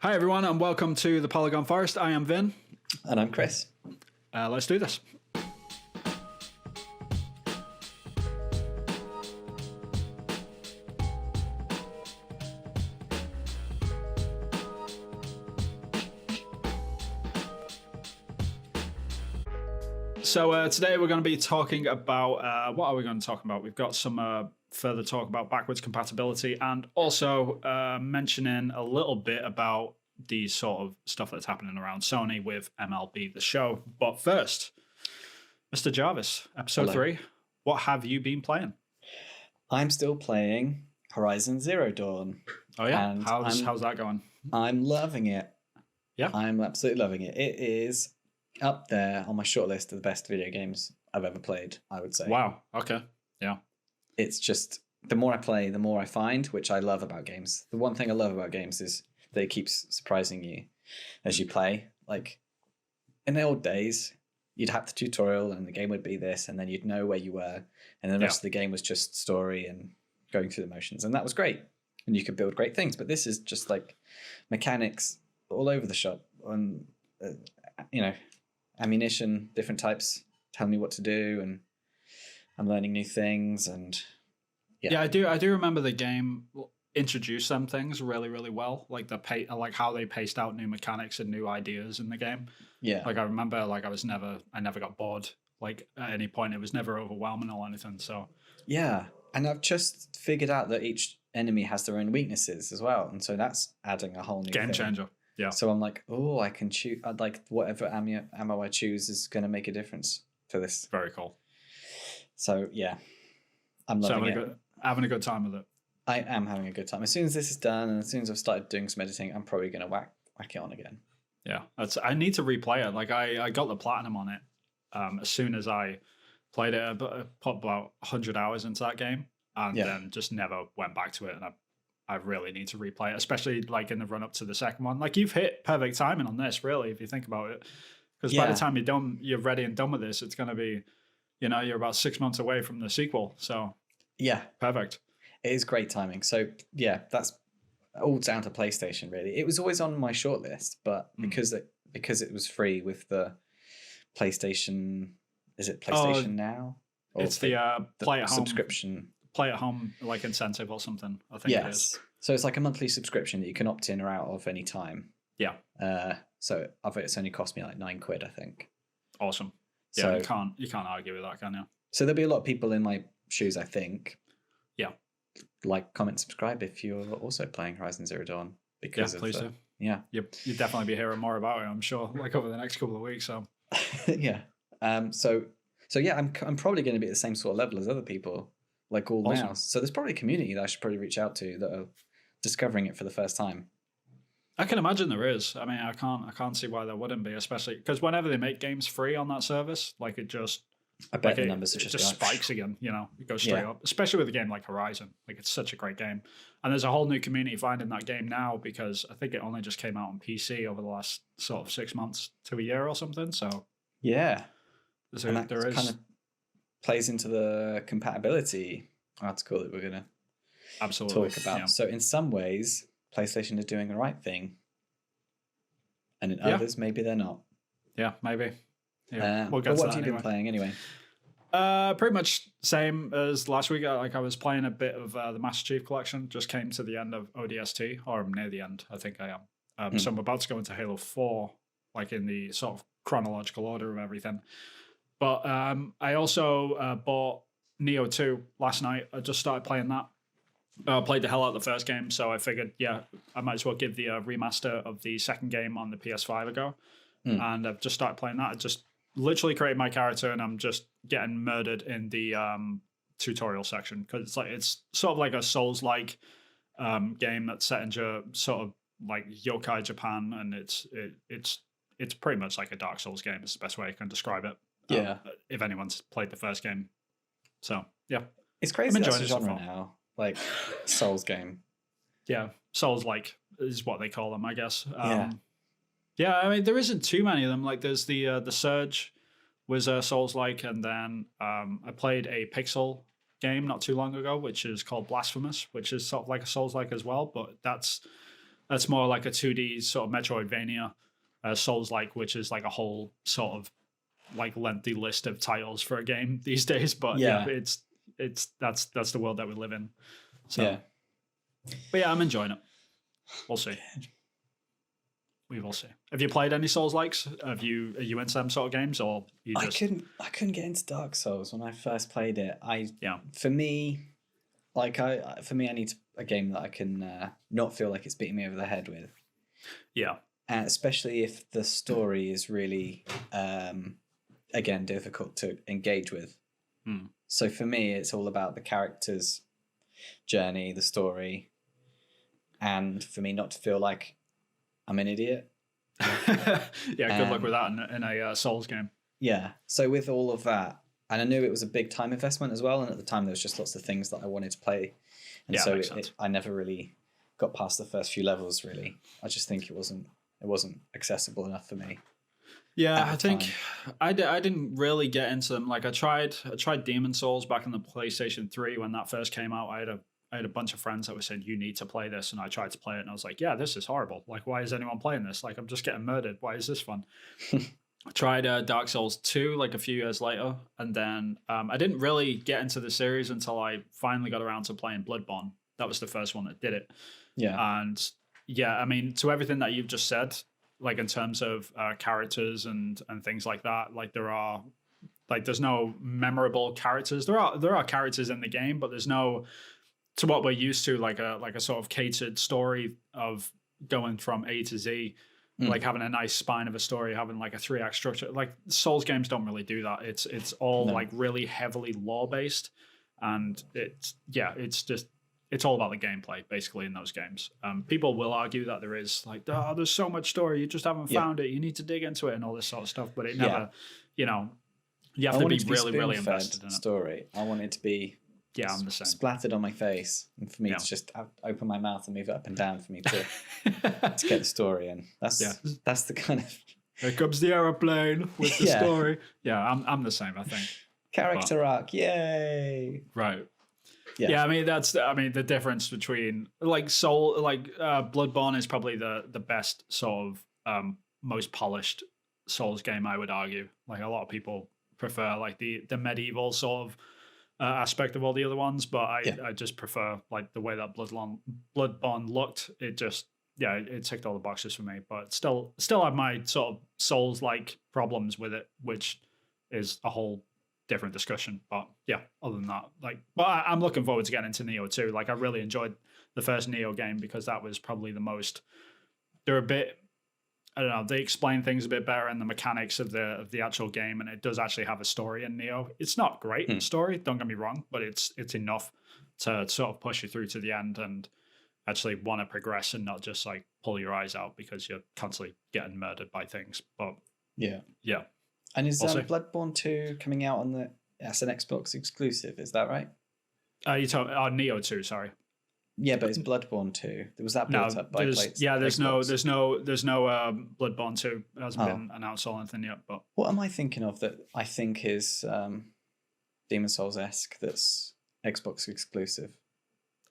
Hi, everyone, and welcome to the Polygon Forest. I am Vin. And I'm Chris. Let's do this. So today we're going to be talking about, what are we going to talk about? We've got some further talk about backwards compatibility and also mentioning a little bit about the sort of stuff that's happening around Sony with MLB The Show. But first, Mr. Jarvis, episode Hello. 3, what have you been playing? I'm still playing Horizon Zero Dawn. Oh yeah, And how's that going? I'm loving it. Yeah? I'm absolutely loving it. It is up there on my short list of the best video games I've ever played, I would say. Wow, okay, yeah. It's just, the more I play, the more I find, which I love about games. The one thing I love about games is that it keeps surprising you as you play. Like, in the old days, you'd have the tutorial and the game would be this, and then you'd know where you were, and the rest of the game was just story and going through the motions, and that was great. And you could build great things, but this is just like mechanics all over the shop, and ammunition, different types, telling me what to do, and I'm learning new things, and I do remember the game introduced some things really, really well, like like how they paced out new mechanics and new ideas in the game. Yeah, like I remember, like I never got bored. Like at any point, it was never overwhelming or anything. So yeah, and I've just figured out that each enemy has their own weaknesses as well, and so that's adding a whole new game thing. changer. Yeah. So I'm like, oh, I can choose. Like whatever ammo I choose is going to make a difference to this. Very cool. So yeah, I'm loving it. Having a good time with it. I am having a good time. As soon as this is done, and as soon as I've started doing some editing, I'm probably going to whack it on again. Yeah, I need to replay it. Like I got the platinum on it as soon as I played it. I put about 100 hours into that game, and then just never went back to it. And I really need to replay it, especially like in the run up to the second one. Like you've hit perfect timing on this, really, if you think about it. Because by the time you're ready and done with this, it's going to be, you're about 6 months away from the sequel. So yeah, perfect. It is great timing. So yeah, that's all down to PlayStation, really. It was always on my short list, but because it was free with the PlayStation, is it PlayStation Now? Or it's the play at home subscription. Play at home like incentive or something, I think it is. So it's like a monthly subscription that you can opt in or out of any time. Yeah. So it's only cost me like £9, I think. Awesome. Yeah, so, you can't argue with that, can you? So there'll be a lot of people in my shoes, I think. Yeah. Like, comment, subscribe if you're also playing Horizon Zero Dawn. Because please do. Yeah. You'll definitely be hearing more about it, I'm sure, like over the next couple of weeks. So yeah. So yeah, I'm probably going to be at the same sort of level as other people. Like all now. So there's probably a community that I should probably reach out to that are discovering it for the first time. I can imagine there is. I mean, I can't see why there wouldn't be, especially because whenever they make games free on that service, like it just I bet the numbers are just spikes again, it goes straight up, especially with a game like Horizon. Like it's such a great game. And there's a whole new community finding that game now because I think it only just came out on PC over the last sort of 6 months to a year or something. So yeah. And that kind of plays into the compatibility article that we're going to talk about. Yeah. So in some ways, PlayStation is doing the right thing, and in others, maybe they're not. Yeah, maybe. Yeah, we'll get to what have you been playing anyway? Pretty much same as last week. I was playing a bit of the Master Chief Collection. Just came to the end of ODST, or I'm near the end. I think I am. So I'm about to go into Halo 4, like in the sort of chronological order of everything. But I also bought Neo 2 last night. I just started playing that. Played the hell out of the first game, so I figured, I might as well give the remaster of the second game on the PS5 a go. And I've just started playing that. I just literally created my character, and I'm just getting murdered in the tutorial section because it's sort of like a Souls-like game that's set in sort of like yokai Japan, and it's pretty much like a Dark Souls game. It's the best way I can describe it. Yeah. If anyone's played the first game. So, yeah. It's crazy that's a genre now. Like, Souls game. Yeah. Souls-like is what they call them, I guess. Yeah, I mean, there isn't too many of them. Like, there's the Surge was Souls-like, and then I played a pixel game not too long ago, which is called Blasphemous, which is sort of like a Souls-like as well, but that's That's more like a 2D sort of Metroidvania. Souls-like, which is like a whole sort of like lengthy list of titles for a game these days. But yeah, that's the world that we live in. So, but yeah, I'm enjoying it. We'll see. We will see. Have you played any Souls-likes? Are you into them sort of games, or you just? I couldn't get into Dark Souls when I first played it. For me, I need a game that I can not feel like it's beating me over the head with. Yeah. Especially if the story is really, again, difficult to engage with. So for me, it's all about the character's journey, the story, and for me not to feel like I'm an idiot. Yeah, good luck with that in a Souls game. Yeah, so with all of that, and I knew it was a big time investment as well, and at the time there was just lots of things that I wanted to play, and so I never really got past the first few levels. Really, I just think it wasn't accessible enough for me. Yeah, I think I didn't really get into them. Like I tried Demon Souls back in the PlayStation 3 when that first came out. I had a bunch of friends that were saying, you need to play this. And I tried to play it and I was like, yeah, this is horrible. Like, why is anyone playing this? Like, I'm just getting murdered. Why is this fun? I tried Dark Souls 2 like a few years later. And then I didn't really get into the series until I finally got around to playing Bloodborne. That was the first one that did it. Yeah. And yeah, I mean, to everything that you've just said, like in terms of characters and things like that, like there's no memorable characters. There are characters in the game, but there's no, to what we're used to, like a sort of catered story of going from A to Z, like having a nice spine of a story, having like a 3-act structure. Like Souls games don't really do that. It's all like really heavily lore based, and it's all about the gameplay basically in those games. People will argue that there is like, oh, there's so much story, you just haven't found it. You need to dig into it and all this sort of stuff. But it never, you have to be really, really invested in it. Story. I want it to be. Yeah, I'm the same. Splattered on my face, and for me to just open my mouth and move it up and down for me to get the story in. That's the kind of. Here comes the aeroplane with the story. Yeah, I'm the same. I think character arc, yay! Right. Yeah, I mean the difference between Bloodborne is probably the best sort of most polished Souls game, I would argue. Like a lot of people prefer like the medieval sort of aspect of all the other ones, but I just prefer like the way that Bloodborne looked. It just it ticked all the boxes for me, but still have my sort of Souls like problems with it, which is a whole different discussion. But yeah, other than that, but I'm looking forward to getting into Neo too. Like I really enjoyed the first Neo game because that was probably the most. They're a bit, I don't know, they explain things a bit better in the mechanics of the actual game, and it does actually have a story in Neo. It's not great in story, don't get me wrong, but it's enough to sort of push you through to the end and actually want to progress and not just like pull your eyes out because you're constantly getting murdered by things. But yeah. And is Bloodborne 2 coming out as an Xbox exclusive? Is that right? You talking Neo 2? Sorry. Yeah, but it's Bloodborne 2. Was that built up by there's no Bloodborne 2. It hasn't been announced or anything yet. But what am I thinking of that I think is Demon Souls-esque that's Xbox exclusive?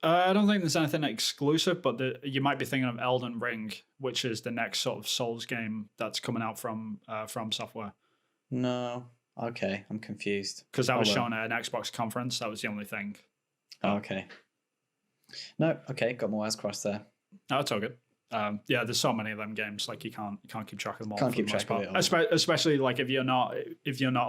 I don't think there's anything exclusive, but you might be thinking of Elden Ring, which is the next sort of Souls game that's coming out from Software. No. Okay, I'm confused. Because that was shown at an Xbox conference. That was the only thing. Oh, okay. No, okay, got my wires crossed there. No, it's all good. There's so many of them games. Like you can't keep track of them all. Can't keep track of it all. Especially like if you're not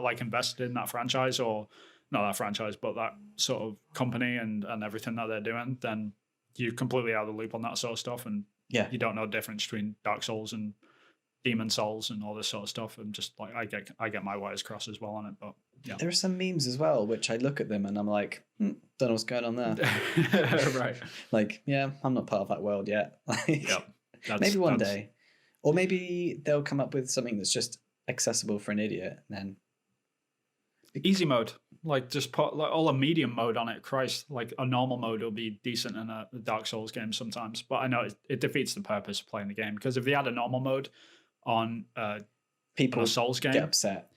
like invested in that franchise, or not that franchise, but that sort of company and everything that they're doing, then you're completely out of the loop on that sort of stuff, and you don't know the difference between Dark Souls and Demon Souls and all this sort of stuff. And just like I get my wires crossed as well on it. But yeah, there are some memes as well, which I look at them and I'm like, don't know what's going on there. Right. Like, I'm not part of that world yet. Maybe one day, or maybe they'll come up with something that's just accessible for an idiot. And then easy mode, like just put like all a medium mode on it. Christ, like a normal mode will be decent in a Dark Souls game sometimes, but I know it defeats the purpose of playing the game, because if they had a normal mode on people on a Souls game, get upset.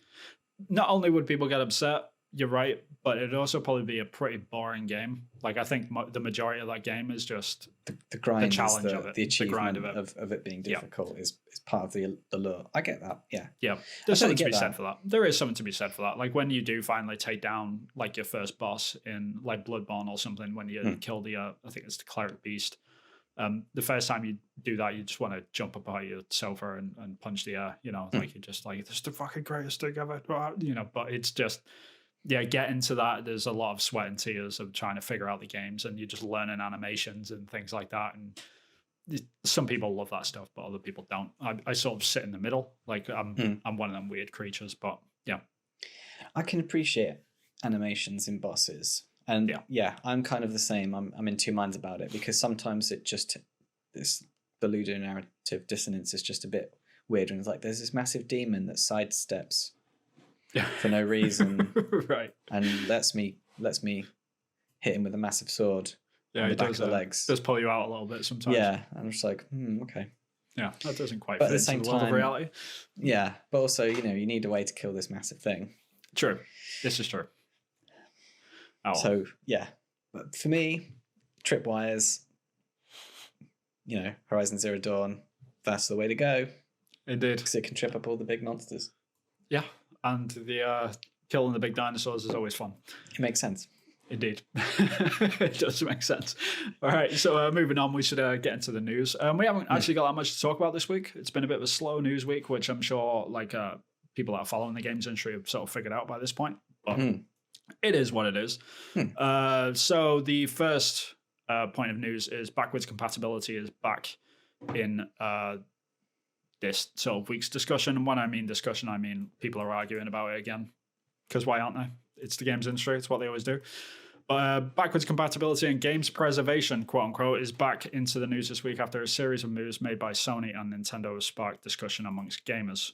Not only would people get upset, you're right, but it'd also probably be a pretty boring game. Like, I think the majority of that game is just the grind, the challenge is of it, the achievement the grind of it being difficult is part of the lure. I get that. Yeah. Yeah. There's something to be said for that. There is something to be said for that. Like when you do finally take down like your first boss in like Bloodborne or something, when you kill the, I think it's the cleric beast. The first time you do that, you just want to jump up out your sofa and punch the air, you know, like you're just like, this is the fucking greatest thing ever, you know, but it's just, get into that. There's a lot of sweat and tears of trying to figure out the games, and you're just learning animations and things like that. And some people love that stuff, but other people don't. I sort of sit in the middle. Like I'm one of them weird creatures, but yeah. I can appreciate animations in bosses. And I'm kind of the same. I'm in two minds about it, because sometimes the ludonarrative dissonance is just a bit weird. And it's like, there's this massive demon that sidesteps for no reason. Right. And lets me hit him with a massive sword. Yeah, on the back of the legs. Does pull you out a little bit sometimes. Yeah, I'm just like, okay. Yeah, that doesn't quite but fit at the same into the world time, of reality. Yeah, but also, you need a way to kill this massive thing. True. This is true. Oh. So, yeah. But for me, tripwires, Horizon Zero Dawn, that's the way to go. Indeed. Because it can trip up all the big monsters. Yeah, and the killing the big dinosaurs is always fun. It makes sense. Indeed. It does make sense. All right, so moving on, we should get into the news. We haven't actually got that much to talk about this week. It's been a bit of a slow news week, which I'm sure people that are following the games industry have sort of figured out by this point. But it is what it is. So the first point of news is backwards compatibility is back in this sort of week's discussion. And when I mean discussion, I mean people are arguing about it again. Because why aren't they? It's the games industry. It's what they always do. But backwards compatibility and games preservation, quote unquote, is back into the news this week after a series of moves made by Sony and Nintendo has sparked discussion amongst gamers.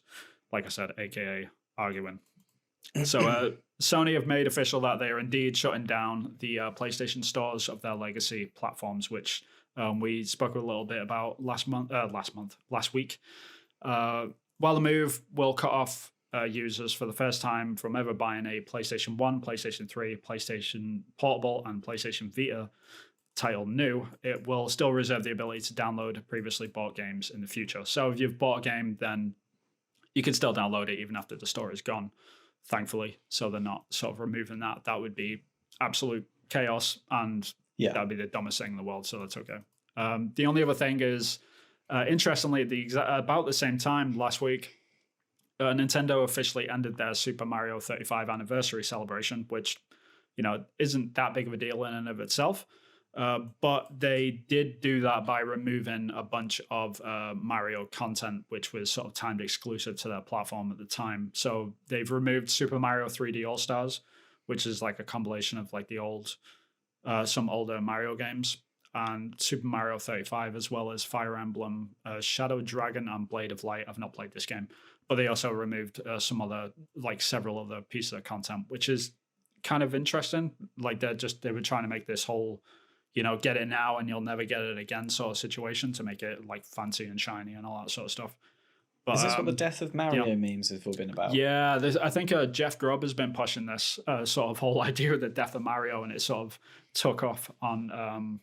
Like I said, aka arguing. So Sony have made official that they are indeed shutting down the PlayStation stores of their legacy platforms, which we spoke a little bit about last week. While the move will cut off users for the first time from ever buying a PlayStation 1, PlayStation 3, PlayStation Portable, and PlayStation Vita title new, it will still reserve the ability to download previously bought games in the future. So if you've bought a game, then you can still download it even after the store is gone, thankfully. So they're not sort of removing that. That would be absolute chaos, and that would be the dumbest thing in the world, so that's okay. The only other thing is, interestingly, about the same time last week, Nintendo officially ended their Super Mario 35 anniversary celebration, which, isn't that big of a deal in and of itself. But they did do that by removing a bunch of Mario content, which was sort of timed exclusive to their platform at the time. So they've removed Super Mario 3D All-Stars, which is like a compilation of like the some older Mario games, and Super Mario 35, as well as Fire Emblem, Shadow Dragon, and Blade of Light. I've not played this game. But they also removed several other pieces of content, which is kind of interesting. Like they were trying to make this whole, get it now and you'll never get it again sort of situation to make it like fancy and shiny and all that sort of stuff. But, is this what the death of Mario memes have all been about? Yeah, I think Jeff Grubb has been pushing this sort of whole idea of the death of Mario, and it sort of took off on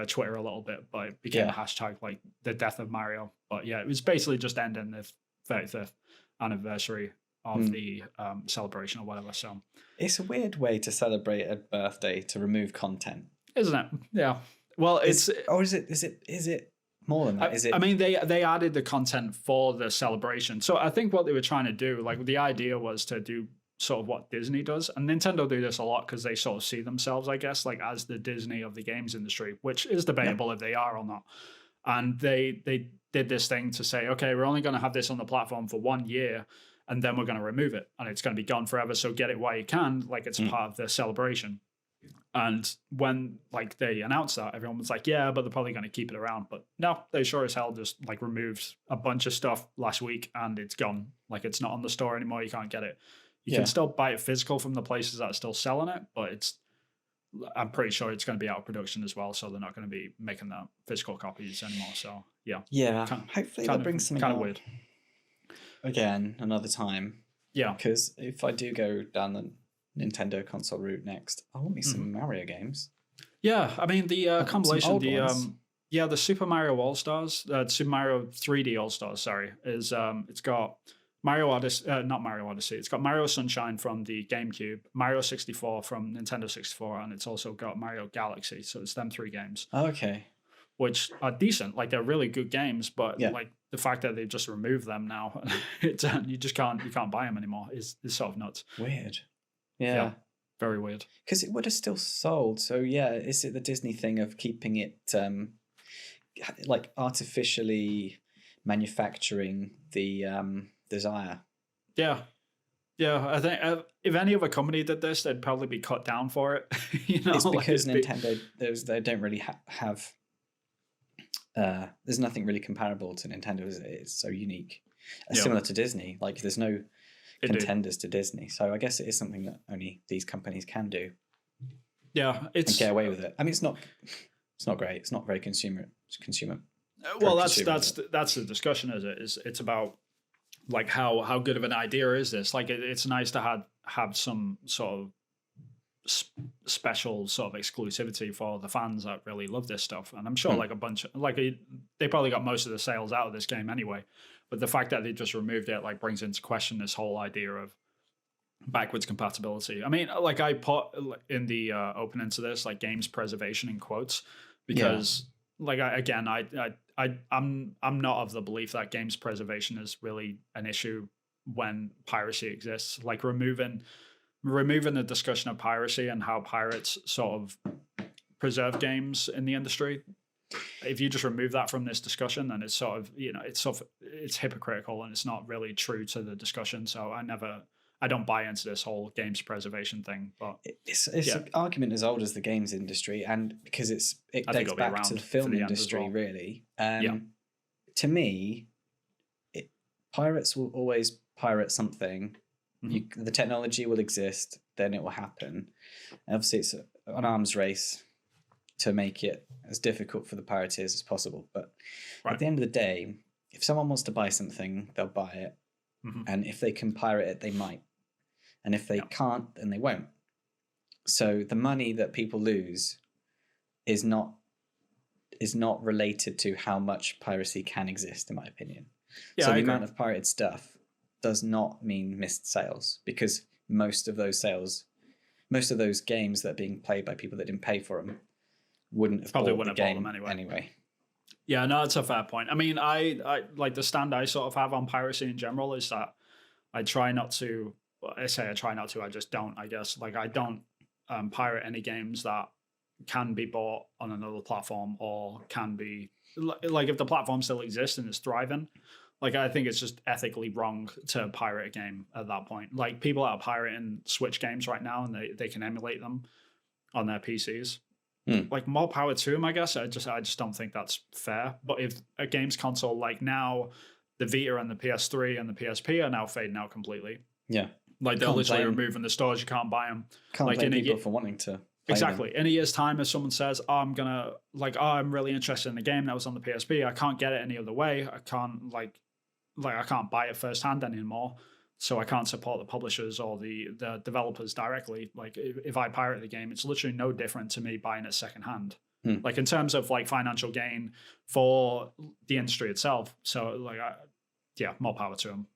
Twitter a little bit, but it became a hashtag like the death of Mario. But yeah, it was basically just ending the 35th anniversary of the celebration or whatever. So it's a weird way to celebrate a birthday, to remove content, isn't it? Yeah. Well, is it more than that? I mean, they added the content for the celebration. So I think what they were trying to do, like the idea was to do sort of what Disney does, and Nintendo do this a lot because they sort of see themselves, I guess, like as the Disney of the games industry, which is debatable if they are or not. And they did this thing to say, okay, we're only going to have this on the platform for 1 year, and then we're going to remove it, and it's going to be gone forever. So get it while you can, like it's part of the celebration. And when like they announced that, everyone was like, yeah, but they're probably going to keep it around. But no, they sure as hell just like removed a bunch of stuff last week, and it's gone. Like it's not on the store anymore. You can't get it. You can still buy it physical from the places that are still selling it, but I'm pretty sure it's going to be out of production as well, so they're not going to be making the physical copies anymore. So hopefully they'll bring something kind of weird again another time. Yeah, because if I do go down Nintendo console route next. I want me some Mario games. Yeah, I mean the compilation, the Super Mario All Stars, Super Mario 3D All Stars. Sorry, is it's got Mario Odyssey, not Mario Odyssey. It's got Mario Sunshine from the GameCube, Mario 64 from Nintendo 64, and it's also got Mario Galaxy. So it's them 3 games. Okay. Which are decent, like they're really good games, but like the fact that they just removed them now, you can't buy them anymore is sort of nuts. Weird. Yeah. Very weird. Because it would have still sold. So yeah, is it the Disney thing of keeping it like artificially manufacturing the desire? Yeah. I think if any other company did this, they'd probably be cut down for it. It's because Nintendo, they don't really have. There's nothing really comparable to Nintendo, is it? It's so unique. Similar to Disney, like there's no contenders to Disney. So I guess it is something that only these companies can do. Yeah, and get away with it. I mean, it's not great. It's not very consumer. Well, that's the discussion, is it? It's about like how good of an idea is this? Like it's nice to have some sort of special sort of exclusivity for the fans that really love this stuff, and I'm sure like a bunch of they probably got most of the sales out of this game anyway, but the fact that they just removed it like brings into question this whole idea of backwards compatibility. I mean, like I put in the opening to this like games preservation in quotes because like I'm not of the belief that games preservation is really an issue when piracy exists. Like removing the discussion of piracy and how pirates sort of preserve games in the industry. If you just remove that from this discussion, then it's sort of, it's hypocritical and it's not really true to the discussion. So I don't buy into this whole games preservation thing. But it's an argument as old as the games industry, and because it dates back to the film industry, really. To me, pirates will always pirate something. The technology will exist, then it will happen. And obviously, it's an arms race to make it as difficult for the pirateers as possible. But at the end of the day, if someone wants to buy something, they'll buy it. And if they can pirate it, they might. And if they can't, then they won't. So the money that people lose is not related to how much piracy can exist, in my opinion. So the amount of pirated stuff does not mean missed sales, because most of those games that are being played by people that didn't pay for them wouldn't have bought them anyway. Yeah, no, that's a fair point. I mean, I like the stand I sort of have on piracy in general is that I try not to. I just don't. I guess like I don't pirate any games that can be bought on another platform or can be like if the platform still exists and is thriving. Like, I think it's just ethically wrong to pirate a game at that point. Like, people are pirating Switch games right now, and they can emulate them on their PCs. Like, more power to them, I guess. I just don't think that's fair. But if a games console, like now, the Vita and the PS3 and the PSP are now fading out completely. Yeah. Like, they're literally removing the stores. You can't buy them. Can't blame people for wanting to. Exactly. In a year's time, if someone says, I'm really interested in a game that was on the PSP, I can't get it any other way. I can't, I can't buy it firsthand anymore, so I can't support the publishers or the developers directly. Like if I pirate the game, it's literally no different to me buying it secondhand. Like in terms of like financial gain for the industry itself. So more power to them.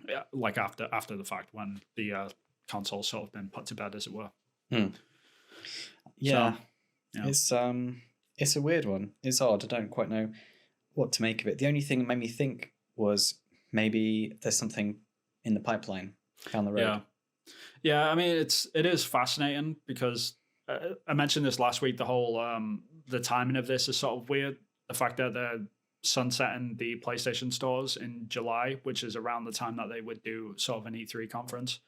Yeah, like after the fact when the console's sort of been put to bed, as it were. Yeah, so, it's a weird one. It's odd. I don't quite know what to make of it. The only thing that made me think was maybe there's something in the pipeline down the road. Yeah. I mean, it is fascinating because I mentioned this last week. The whole the timing of this is sort of weird. The fact that they're sunsetting the PlayStation stores in July, which is around the time that they would do sort of an E3 conference,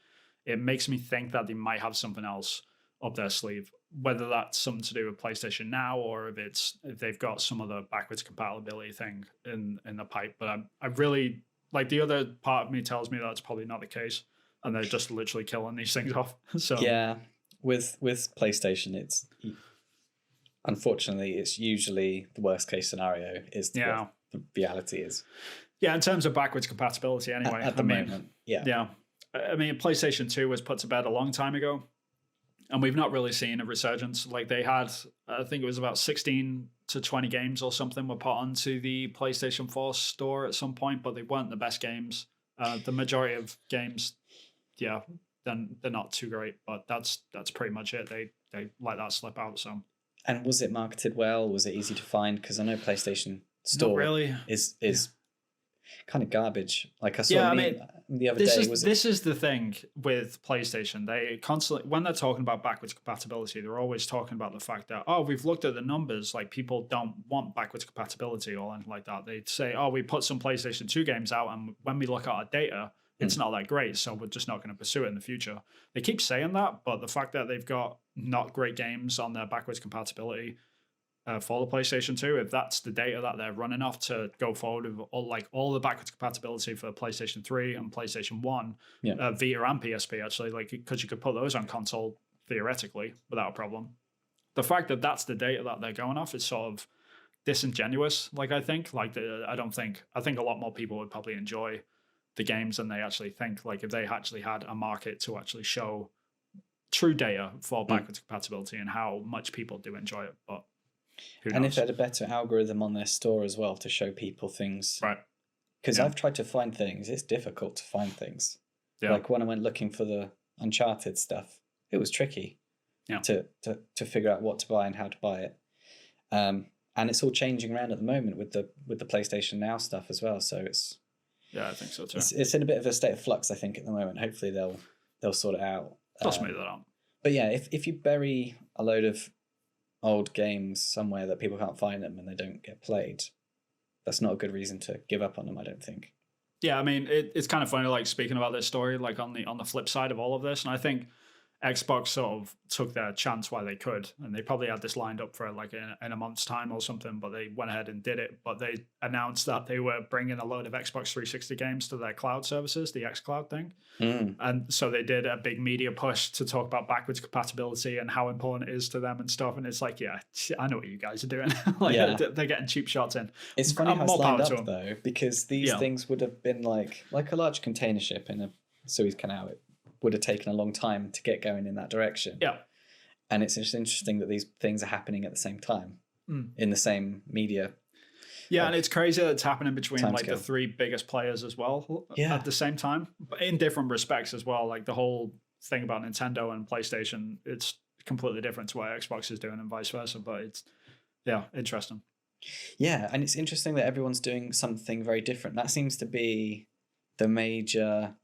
it makes me think that they might have something else up their sleeve. Whether that's something to do with PlayStation Now or if they've got some other backwards compatibility thing in the pipe. But I really like the other part of me tells me that's probably not the case, and they're just literally killing these things off. So yeah, with PlayStation, it's unfortunately it's usually the worst case scenario is what the reality is. Yeah, in terms of backwards compatibility, anyway. At the moment, yeah. I mean, PlayStation 2 was put to bed a long time ago, and we've not really seen a resurgence. Like they had, I think it was about 16 to 20 games or something were put onto the PlayStation 4 store at some point, but they weren't the best games. The majority of games, yeah, then they're not too great, but that's pretty much it. They let that slip out. So. And was it marketed well? Was it easy to find? Because I know PlayStation Store not really. is kind of garbage. Like I saw the other day. This is the thing with PlayStation. They constantly, when they're talking about backwards compatibility, they're always talking about the fact that, oh, we've looked at the numbers, like people don't want backwards compatibility or anything like that. They'd say, oh, we put some PlayStation 2 games out, and when we look at our data, it's not that great, so we're just not going to pursue it in the future. They keep saying that, but the fact that they've got not great games on their backwards compatibility for the PlayStation 2, if that's the data that they're running off to go forward with all the backwards compatibility for PlayStation 3 and PlayStation 1, Vita and PSP, actually, like because you could put those on console theoretically without a problem. The fact that that's the data that they're going off is sort of disingenuous. Like I think a lot more people would probably enjoy the games than they actually think. Like if they actually had a market to actually show true data for backwards compatibility and how much people do enjoy it, but who knows? And if they had a better algorithm on their store as well to show people things, right? Because I've tried to find things. It's difficult to find things. Yeah. Like when I went looking for the Uncharted stuff, it was tricky to figure out what to buy and how to buy it. And it's all changing around at the moment with the PlayStation Now stuff as well. So it's I think so too. It's in a bit of a state of flux, I think, at the moment. Hopefully they'll sort it out. They'll smooth that out. But yeah, if you bury a load of old games somewhere that people can't find them and they don't get played, that's not a good reason to give up on them, I don't think. Yeah, I mean, it's kind of funny, like speaking about this story, like on the flip side of all of this, and I think Xbox sort of took their chance while they could, and they probably had this lined up for like in a month's time or something, but they went ahead and did it. But they announced that they were bringing a load of Xbox 360 games to their cloud services, the xCloud thing. And so they did a big media push to talk about backwards compatibility and how important it is to them and stuff. And it's like, yeah, I know what you guys are doing. They're getting cheap shots in. It's funny how it's lined up though, because these things would have been like a large container ship in a Suez Canal. It would have taken a long time to get going in that direction. Yeah. And it's just interesting that these things are happening at the same time in the same media. Yeah, and it's crazy that it's happening between like the three biggest players as well at the same time, but in different respects as well. Like the whole thing about Nintendo and PlayStation, it's completely different to what Xbox is doing and vice versa. But it's interesting. Yeah, and it's interesting that everyone's doing something very different. That seems to be the major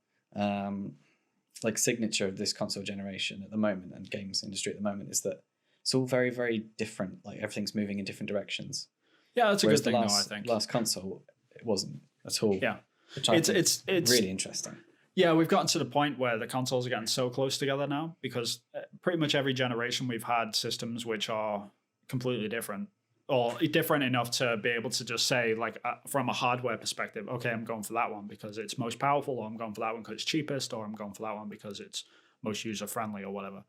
like signature of this console generation at the moment and games industry at the moment, is that it's all very, very different. Like everything's moving in different directions. Yeah, that's a good thing, I think. Last console, it wasn't at all. Yeah. It's really interesting. Yeah, we've gotten to the point where the consoles are getting so close together now because pretty much every generation we've had systems which are completely different, or different enough to be able to just say, like, from a hardware perspective, okay, I'm going for that one because it's most powerful, or I'm going for that one because it's cheapest, or I'm going for that one because it's most user-friendly or whatever.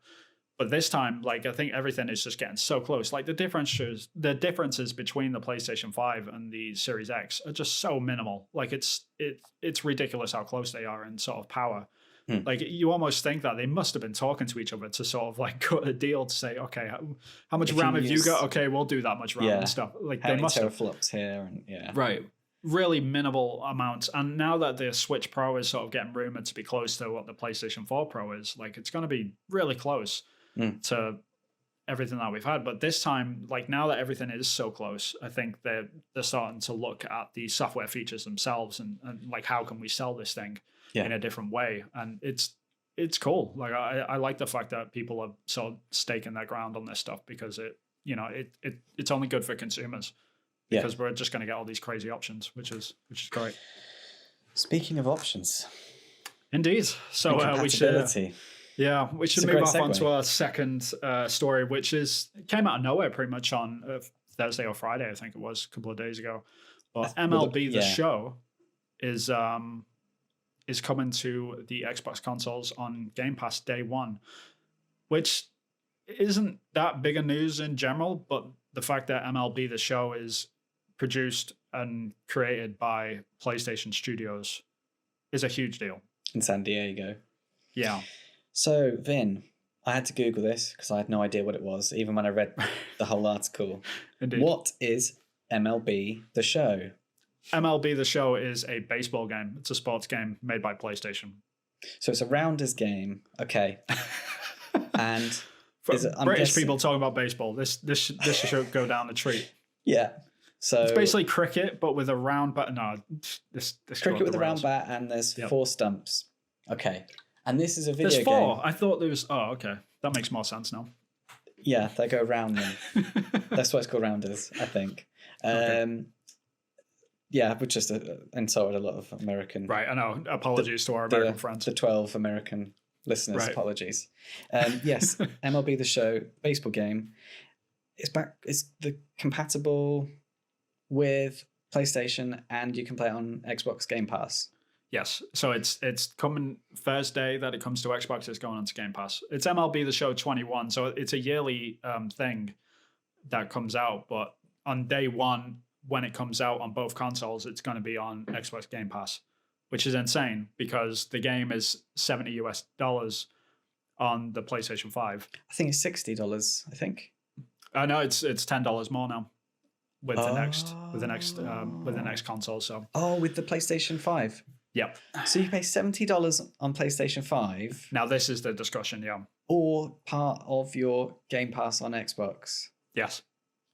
But this time, like, I think everything is just getting so close. Like, the differences between the PlayStation 5 and the Series X are just so minimal. Like, it's ridiculous how close they are in sort of power. Like, you almost think that they must have been talking to each other to sort of like cut a deal to say, okay, how much RAM have you got? Okay, we'll do that much RAM and stuff. Like, they must have teraflops here and right, really minimal amounts. And now that the Switch Pro is sort of getting rumored to be close to what the PlayStation 4 Pro is, like, it's going to be really close to everything that we've had. But this time, like, now that everything is so close, I think they're starting to look at the software features themselves and like, how can we sell this thing in a different way? And it's cool. Like, I like the fact that people are sort of staking their ground on this stuff, because it's only good for consumers, because we're just going to get all these crazy options, which is great. Speaking of options, indeed. So we should move off onto our second story, which came out of nowhere pretty much on Thursday or Friday, I think it was, a couple of days ago. But MLB The Show is coming to the Xbox consoles on Game Pass day one, which isn't that big a news in general, but the fact that MLB The Show is produced and created by PlayStation Studios is a huge deal. In San Diego. Yeah. So, Vin, I had to Google this because I had no idea what it was, even when I read the whole article. Indeed. What is MLB The Show? MLB The Show is a baseball game. It's a sports game made by PlayStation. So it's a rounders game. Okay. And British people talking about baseball. This should go down the treat. Yeah. So it's basically cricket, but with a round bat. No, this cricket with a round bat, and there's 4 stumps. Okay. And this is a video game. There's 4. Game. I thought there was. Oh, okay. That makes more sense now. Yeah, they go around them. That's why it's called rounders, I think. Okay. Yeah, we just insulted a lot of American. Right, I know. Apologies to our American friends. The 12 American listeners, right. Apologies. Yes, MLB The Show, baseball game. It's compatible with PlayStation, and you can play it on Xbox Game Pass. Yes, so it's coming Thursday that it comes to Xbox. It's going on to Game Pass. It's MLB The Show 21, so it's a yearly thing that comes out. But on day 1, when it comes out on both consoles, it's going to be on Xbox Game Pass, which is insane because the game is $70 on the PlayStation 5. I think it's $60. I think. No, it's $10 more now with the next console. So with the PlayStation 5. Yep. So you pay $70 on PlayStation 5. Now this is the discussion, yeah. Or part of your Game Pass on Xbox. Yes.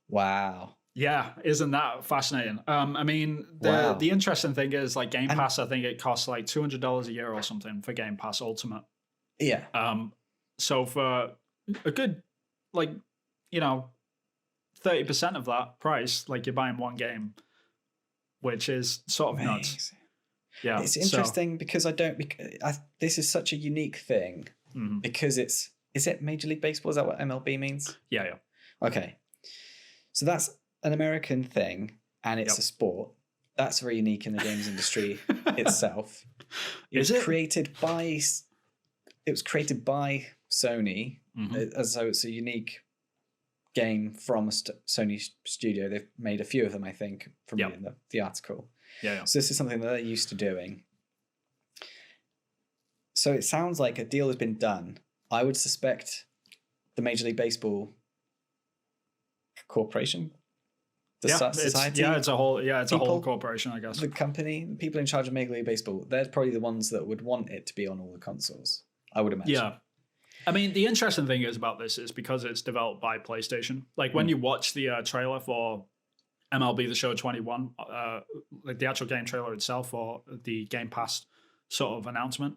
Wow. Yeah, isn't that fascinating? I mean, the interesting thing is like Game Pass. I think it costs like $200 a year or something for Game Pass Ultimate. Yeah. So for a good 30% of that price, like you're buying one game, which is sort of nuts. Yeah, it's interesting because this is such a unique thing because is it Major League Baseball? Is that what MLB means? Yeah. Okay, so that's an American thing, and it's a sport. That's very unique in the games industry itself. It was created by Sony, so it's a unique game from a Sony studio. They've made a few of them, I think, from reading the article. Yeah. So this is something that they're used to doing. So it sounds like a deal has been done. I would suspect the Major League Baseball corporation, society. It's a whole corporation, I guess. The company, the people in charge of Major League Baseball, they're probably the ones that would want it to be on all the consoles, I would imagine. Yeah. I mean, the interesting thing is about this is because it's developed by PlayStation. Like when you watch the trailer for MLB The Show 21, like the actual game trailer itself or the Game Pass sort of announcement,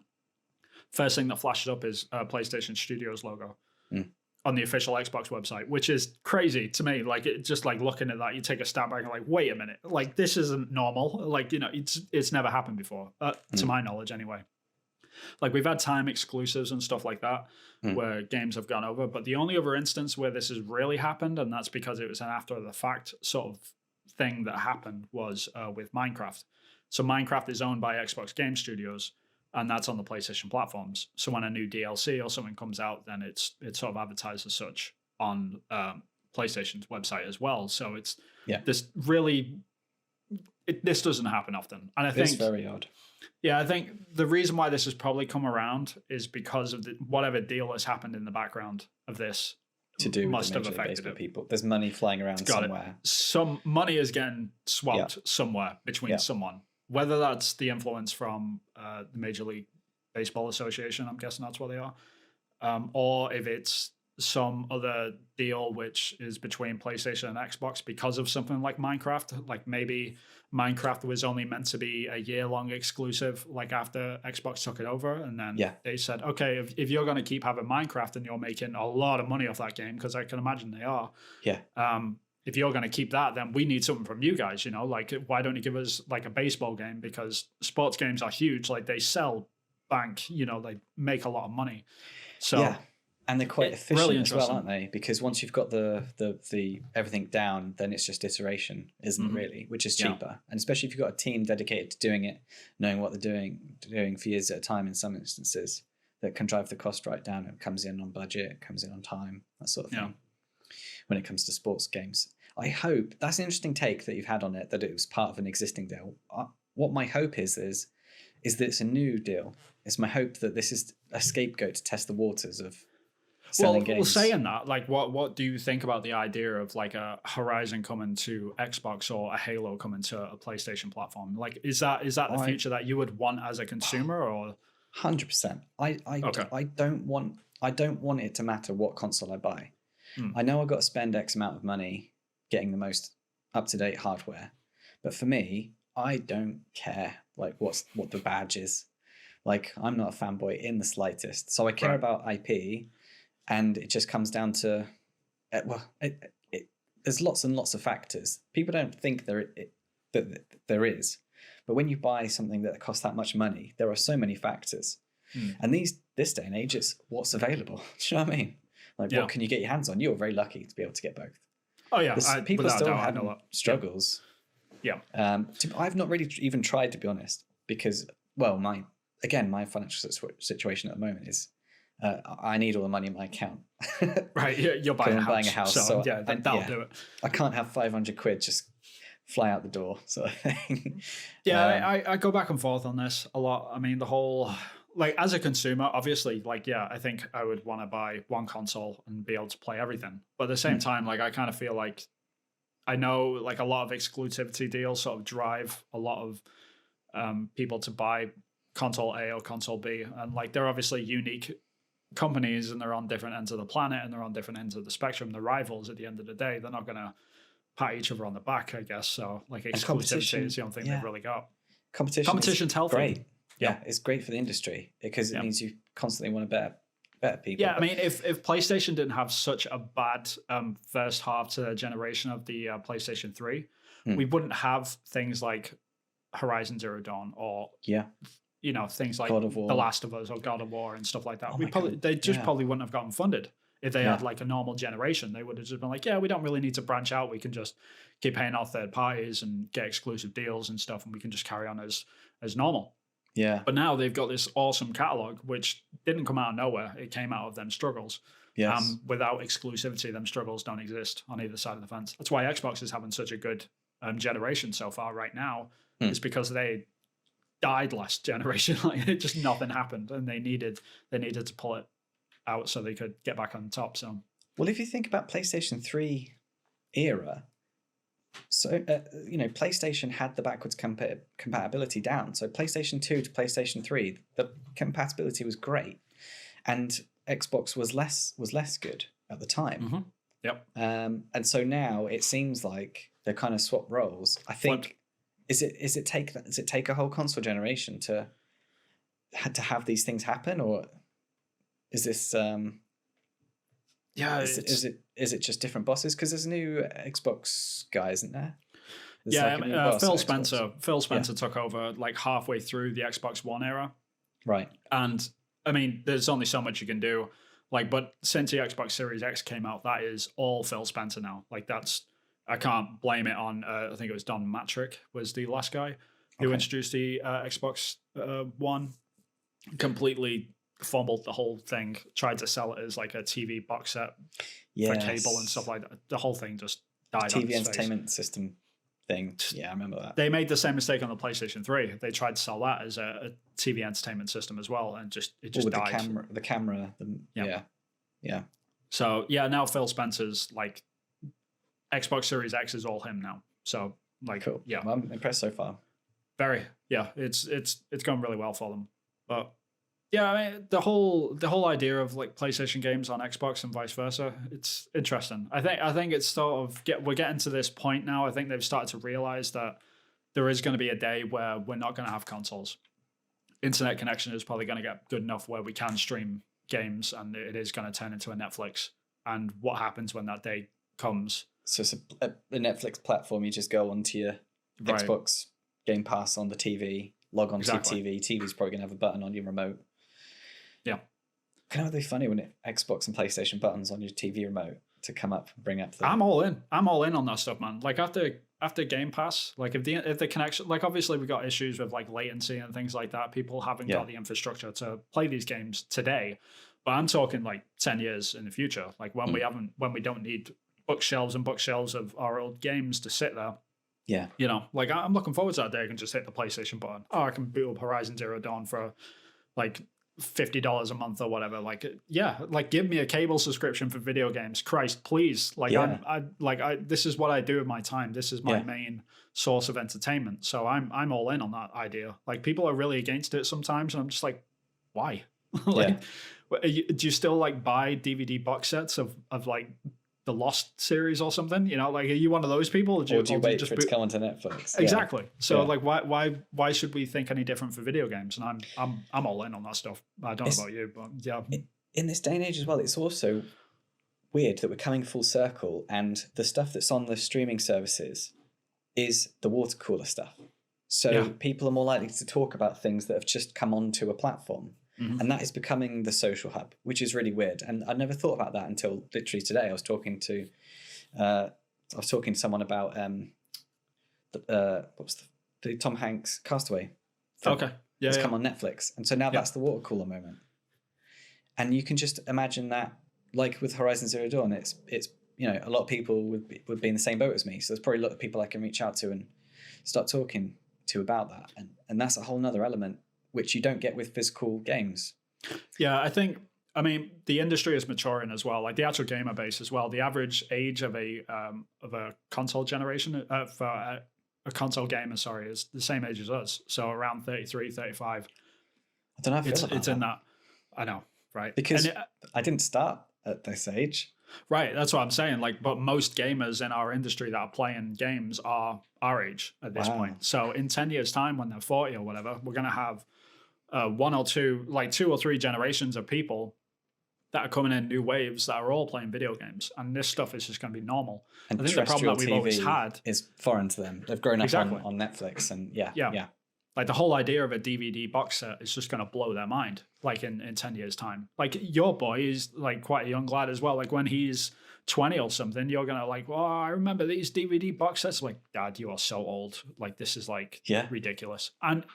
first thing that flashes up is PlayStation Studios logo on the official Xbox website, which is crazy to me. Like it just like looking at that, you take a step back and like, wait a minute, like this isn't normal. Like, it's never happened before, to my knowledge anyway. Like we've had time exclusives and stuff like that where games have gone over, but the only other instance where this has really happened, and that's because it was an after the fact sort of thing that happened, was with Minecraft. So Minecraft is owned by Xbox Game Studios, and that's on the PlayStation platforms. So when a new DLC or something comes out, then it's sort of advertised as such on PlayStation's website as well. So it's this really this doesn't happen often, and I think it's very odd. Yeah, I think the reason why this has probably come around is because of whatever deal has happened in the background of this. To do must have affected it. People. There's money flying around somewhere. Some money is getting swapped somewhere between someone. Whether that's the influence from the Major League Baseball Association, I'm guessing that's what they are, or if it's some other deal which is between PlayStation and Xbox because of something like Minecraft. Like maybe Minecraft was only meant to be a year-long exclusive, like after Xbox took it over, and then they said, okay, if you're going to keep having Minecraft and you're making a lot of money off that game, because I can imagine they are, if you're going to keep that, then we need something from you guys, like why don't you give us like a baseball game, because sports games are huge, like they sell bank, they make a lot of money. So and they're quite efficient as well, aren't they? Because once you've got the everything down, then it's just iteration, isn't it really? Which is cheaper. And especially if you've got a team dedicated to doing it, knowing what they're doing for years at a time in some instances, that can drive the cost right down. It comes in on budget, it comes in on time, that sort of thing. When it comes to sports games. I hope, that's an interesting take that you've had on it, that it was part of an existing deal. What my hope is is that it's a new deal. It's my hope that this is a scapegoat to test the waters of selling games. Well, saying that, like, what do you think about the idea of like a Horizon coming to Xbox or a Halo coming to a PlayStation platform? Like, is that the future that you would want as a consumer, or 100%? I don't want it to matter what console I buy. I know I've got to spend X amount of money getting the most up-to-date hardware, but for me, I don't care like what the badge is. Like, I'm not a fanboy in the slightest, so I care about IP, and it just comes down to there's lots and lots of factors. People don't think that there is, but when you buy something that costs that much money, there are so many factors. And this day and age, it's what's available. Do you know what I mean? Like, what can you get your hands on? You're very lucky to be able to get both. Oh yeah, people still have struggles. Yeah. I've not really even tried, to be honest, because my financial situation at the moment is I need all the money in my account. Right, you're buying a house. So yeah, that'll do it. I can't have 500 quid just fly out the door, sort of thing. Yeah, I go back and forth on this a lot. I mean, the whole, like, as a consumer, obviously, like, yeah, I think I would want to buy one console and be able to play everything. But at the same time, like, I kind of feel like I know, like, a lot of exclusivity deals sort of drive a lot of people to buy console A or console B. And, like, they're obviously unique companies, and they're on different ends of the planet, and they're on different ends of the spectrum. They're rivals at the end of the day. They're not going to pat each other on the back, I guess. So, like, exclusivity is the only thing they've really got. Competition's healthy. Great. Yeah, it's great for the industry because it means you constantly want to better people. Yeah, I mean, if PlayStation didn't have such a bad first half to the generation of the PlayStation 3, we wouldn't have things like Horizon Zero Dawn or things like The Last of Us or God of War and stuff like that. They probably wouldn't have gotten funded if they had like a normal generation. They would have just been like, yeah, we don't really need to branch out. We can just keep paying off third parties and get exclusive deals and stuff, and we can just carry on as normal. Yeah. But now they've got this awesome catalog, which didn't come out of nowhere. It came out of them struggles. Yes. Without exclusivity, them struggles don't exist on either side of the fence. That's why Xbox is having such a good generation so far right now. It's because they died last generation. Like, just nothing happened, and they needed to pull it out so they could get back on top. So, well, if you think about PlayStation 3 era, so PlayStation had the backwards compatibility down. So PlayStation 2 to PlayStation 3, the compatibility was great, and Xbox was less good at the time. Yep. And so now it seems like they're kind of swap roles. I think does it take a whole console generation to have these things happen, or is this is it just different bosses? Because there's a new Xbox guy, isn't there? Phil Spencer took over like halfway through the Xbox One era, right? And I mean, there's only so much you can do. Like, but since the Xbox Series X came out, that is all Phil Spencer now. Like, I can't blame it on. I think it was Don Matrick was the last guy who introduced the Xbox One. Completely fumbled the whole thing. Tried to sell it as like a TV box set for cable and stuff like that. The whole thing just died. TV entertainment system thing. Yeah, I remember that. They made the same mistake on the PlayStation 3. They tried to sell that as a TV entertainment system as well, and it just died. The camera. Yeah. So yeah, now Phil Spencer's like Xbox Series X is all him now. So like, cool. Yeah, well, I'm impressed so far. Very. Yeah, it's going really well for them. But yeah, I mean, the whole idea of like PlayStation games on Xbox and vice versa, it's interesting. I think it's sort of we're getting to this point now. I think they've started to realize that there is going to be a day where we're not going to have consoles. Internet connection is probably going to get good enough where we can stream games, and it is going to turn into a Netflix. And what happens when that day comes? So it's a Netflix platform. You just go onto your Xbox Game Pass on the TV, log onto your TV. TV's probably going to have a button on your remote. Yeah. Kind of be funny when Xbox and PlayStation buttons on your TV remote to come up and bring up the... I'm all in on that stuff, man. Like after Game Pass, like if the connection, like obviously we got issues with like latency and things like that. People haven't got the infrastructure to play these games today. But I'm talking like 10 years in the future, like when we don't need bookshelves and bookshelves of our old games to sit there. Yeah. You know, like I'm looking forward to that day I can just hit the PlayStation button. Oh, I can boot up Horizon Zero Dawn for like $50 a month or whatever. Like, yeah, like give me a cable subscription for video games. Christ, please. Like, this is what I do with my time. This is my main source of entertainment. So I'm all in on that idea. Like, people are really against it sometimes, and I'm just like, why? Like, do you still like buy DVD box sets of like the Lost series or something? You know, like, are you one of those people? Or do you wait for it to come onto Netflix? Exactly. So like, why should we think any different for video games? And I'm all in on that stuff. I don't know about you, but yeah. In this day and age as well, it's also weird that we're coming full circle, and the stuff that's on the streaming services is the water cooler stuff. So people are more likely to talk about things that have just come onto a platform. And that is becoming the social hub, which is really weird. And I never thought about that until literally today. I was talking to someone about what was the Tom Hanks Castaway film. Okay, it's come on Netflix, and so now that's the water cooler moment. And you can just imagine that, like with Horizon Zero Dawn, it's you know, a lot of people would be in the same boat as me. So there's probably a lot of people I can reach out to and start talking to about that, and that's a whole nother element which you don't get with physical games. Yeah, I mean, the industry is maturing as well, like the actual gamer base as well. The average age of a console generation, for a console gamer, is the same age as us. So around 33, 35. I don't know how I feel about it's that. In that. I know, right? Because I didn't start at this age. Right, that's what I'm saying. Like, but most gamers in our industry that are playing games are our age at this point. So in 10 years' time, when they're 40 or whatever, we're going to have two or three generations of people that are coming in new waves that are all playing video games, and this stuff is just going to be normal. And I think the problem that we've always had is foreign to them. They've grown up on Netflix, and yeah. Like the whole idea of a DVD box set is just going to blow their mind. Like in 10 years' time, like your boy is like quite a young lad as well. Like when he's 20 or something, you're gonna like, well, I remember these DVD box sets. Like, Dad, you are so old. Like this is like ridiculous. And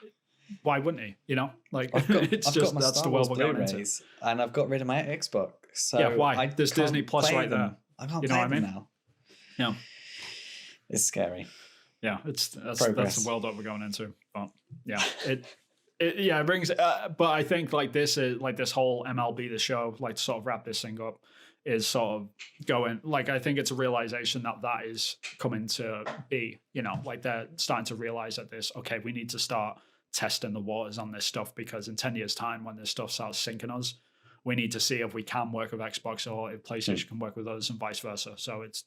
why wouldn't he? You know, like I've got my that's Star the Wars world we're going into. And I've got rid of my Xbox. So why? There's Disney Plus right there. I can't play them now. Yeah, it's scary. Yeah, that's the world that we're going into. But yeah, it brings. But I think like this is like this whole MLB The Show, like to sort of wrap this thing up, is sort of going, like, I think it's a realization that is coming to be, you know, like they're starting to realize that okay, we need to start testing the waters on this stuff, because in 10 years' time, when this stuff starts sinking us, we need to see if we can work with Xbox or if PlayStation can work with us and vice versa. So it's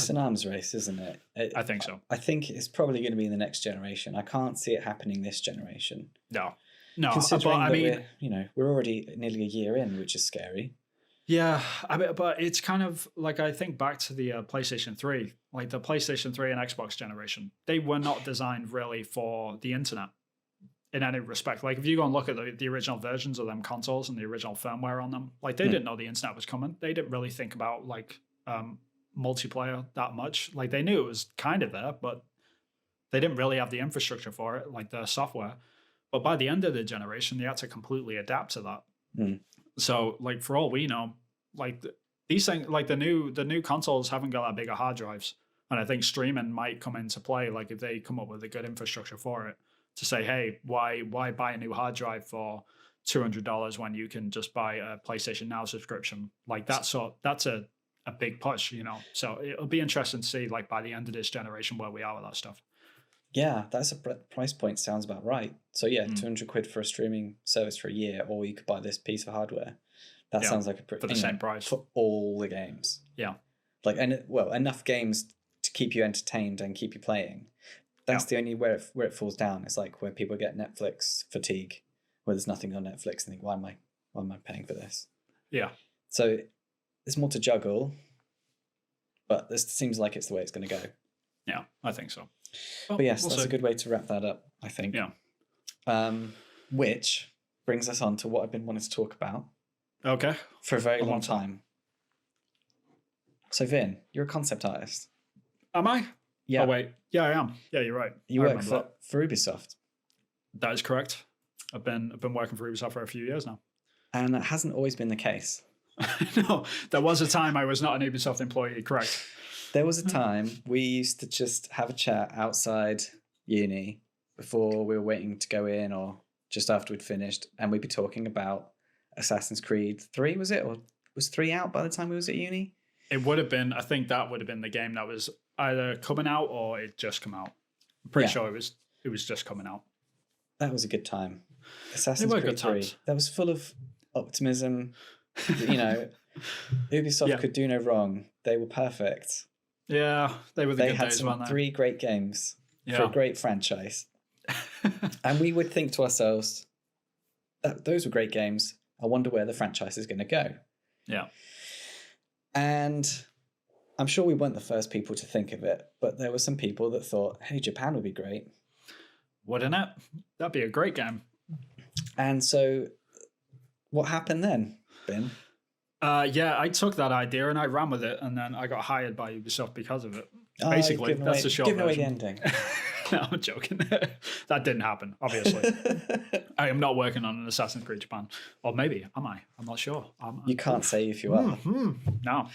an arms race, isn't it? I think so. I think it's probably going to be in the next generation. I can't see it happening this generation. No. Considering we're already nearly a year in, which is scary. Yeah, but it's kind of like, I think back to the PlayStation 3, like the PlayStation 3 and Xbox generation. They were not designed really for the internet in any respect. Like if you go and look at the original versions of them consoles and the original firmware on them, like they didn't know the internet was coming. They didn't really think about like multiplayer that much. Like they knew it was kind of there, but they didn't really have the infrastructure for it, like the software. But by the end of the generation, they had to completely adapt to that. So like for all we know, like these things, like the new consoles haven't got that big of hard drives. And I think streaming might come into play, like if they come up with a good infrastructure for it, to say, hey, why buy a new hard drive for $200 when you can just buy a PlayStation Now subscription? Like that's a big push, you know. So it'll be interesting to see, like by the end of this generation, where we are with that stuff. Yeah, that's a price point. Sounds about right. So yeah, 200 quid for a streaming service for a year, or you could buy this piece of hardware. That sounds like a pretty, for the same price for all the games. Yeah, like enough games to keep you entertained and keep you playing. That's the only where it falls down. It's like where people get Netflix fatigue, where there's nothing on Netflix and think, why am I paying for this? Yeah. So there's more to juggle, but this seems like it's the way it's going to go. Yeah, I think so. But yes, that's a good way to wrap that up, I think. Yeah. Which brings us on to what I've been wanting to talk about. Okay. For a very long time. So Vin, you're a concept artist. Am I? Yeah. Oh wait. Yeah, I am. Yeah, you're right. You work for Ubisoft. That is correct. I've been working for Ubisoft for a few years now. And that hasn't always been the case. No, there was a time I was not an Ubisoft employee, correct. There was a time we used to just have a chat outside uni before we were waiting to go in or just after we'd finished, and we'd be talking about Assassin's Creed 3, was it? Or was 3 out by the time we was at uni? It would have been, I think that would have been the game that was either coming out or it just come out. I'm pretty sure it was just coming out. That was a good time. Assassin's Creed 3. That was full of optimism. Ubisoft could do no wrong. They were perfect. Yeah, they were the good days, weren't they? They had 3 great games for a great franchise. And we would think to ourselves, those were great games. I wonder where the franchise is going to go. Yeah. And I'm sure we weren't the first people to think of it, but there were some people that thought, hey, Japan would be great. Wouldn't it? That'd be a great game. And so what happened then, Ben? I took that idea and I ran with it, and then I got hired by Ubisoft because of it. Basically, that's the short version. Give away the ending. No, I'm joking. That didn't happen, obviously. I am not working on an Assassin's Creed Japan. Or maybe, am I? I'm not sure. You can't say if you are. No.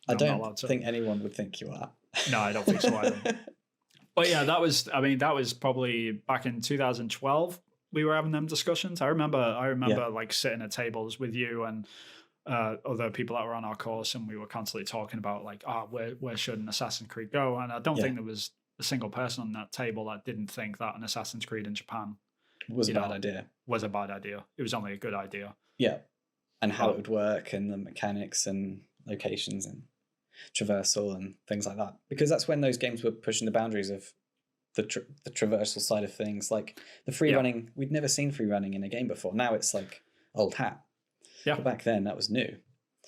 I don't think anyone would think you are. No, I don't think so either. But yeah, that was probably back in 2012 we were having them discussions. I remember like sitting at tables with you and other people that were on our course, and we were constantly talking about like, where should an Assassin's Creed go? And I don't think there was a single person on that table that didn't think that an Assassin's Creed in Japan was a bad idea. Was a bad idea. It was only a good idea. Yeah. And how it would work and the mechanics and locations and traversal and things like that. Because that's when those games were pushing the boundaries of the traversal side of things. Like the free running, we'd never seen free running in a game before. Now it's like old hat. Yeah. But back then that was new.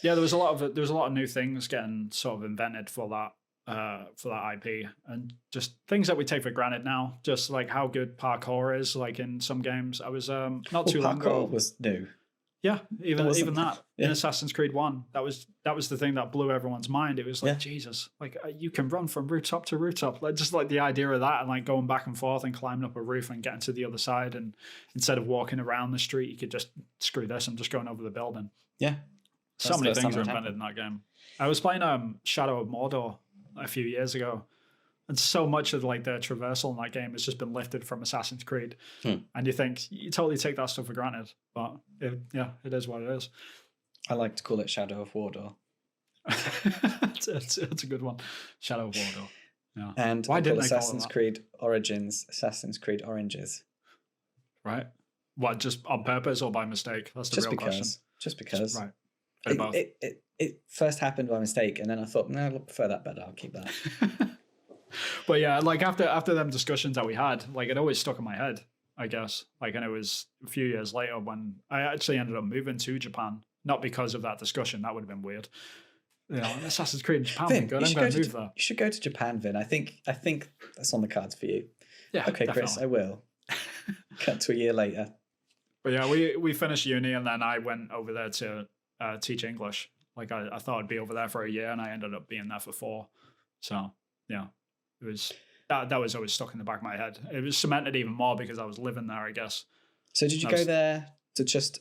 Yeah, there was a lot of new things getting sort of invented for that IP, and just things that we take for granted now, just like how good parkour is like in some games. I was not too long ago was new. Yeah, even that in Assassin's Creed 1, that was the thing that blew everyone's mind. It was like, Jesus, like you can run from rooftop to rooftop. Like just like the idea of that, and like going back and forth and climbing up a roof and getting to the other side, and instead of walking around the street, you could just screw this and just going over the building. Yeah, so many things were invented in that game. I was playing Shadow of Mordor a few years ago, and so much of like the traversal in that game has just been lifted from Assassin's Creed. And you think you totally take that stuff for granted, but it is what it is. I like to call it Shadow of Mordor. it's a good one, Shadow of Mordor. Yeah. And why didn't Assassin's Creed Origins Assassin's Creed Oranges? Right. What, just on purpose or by mistake? That's the real question. Just because. Right. It first happened by mistake, and then I thought, no, I prefer that better. I'll keep that. But yeah, like after them discussions that we had, like it always stuck in my head, I guess. Like, and it was a few years later when I actually ended up moving to Japan, not because of that discussion. That would have been weird. Assassin's Creed in Japan, Vin, good. I'm going to move there. You should go to Japan, Vin. I think that's on the cards for you. Yeah. Okay, definitely. Chris, I will. Cut to a year later. But yeah, we finished uni, and then I went over there to teach English. Like I thought I'd be over there for a year, and I ended up being there for 4. So yeah, it was that was always stuck in the back of my head. It was cemented even more because I was living there, I guess. So did you go there to just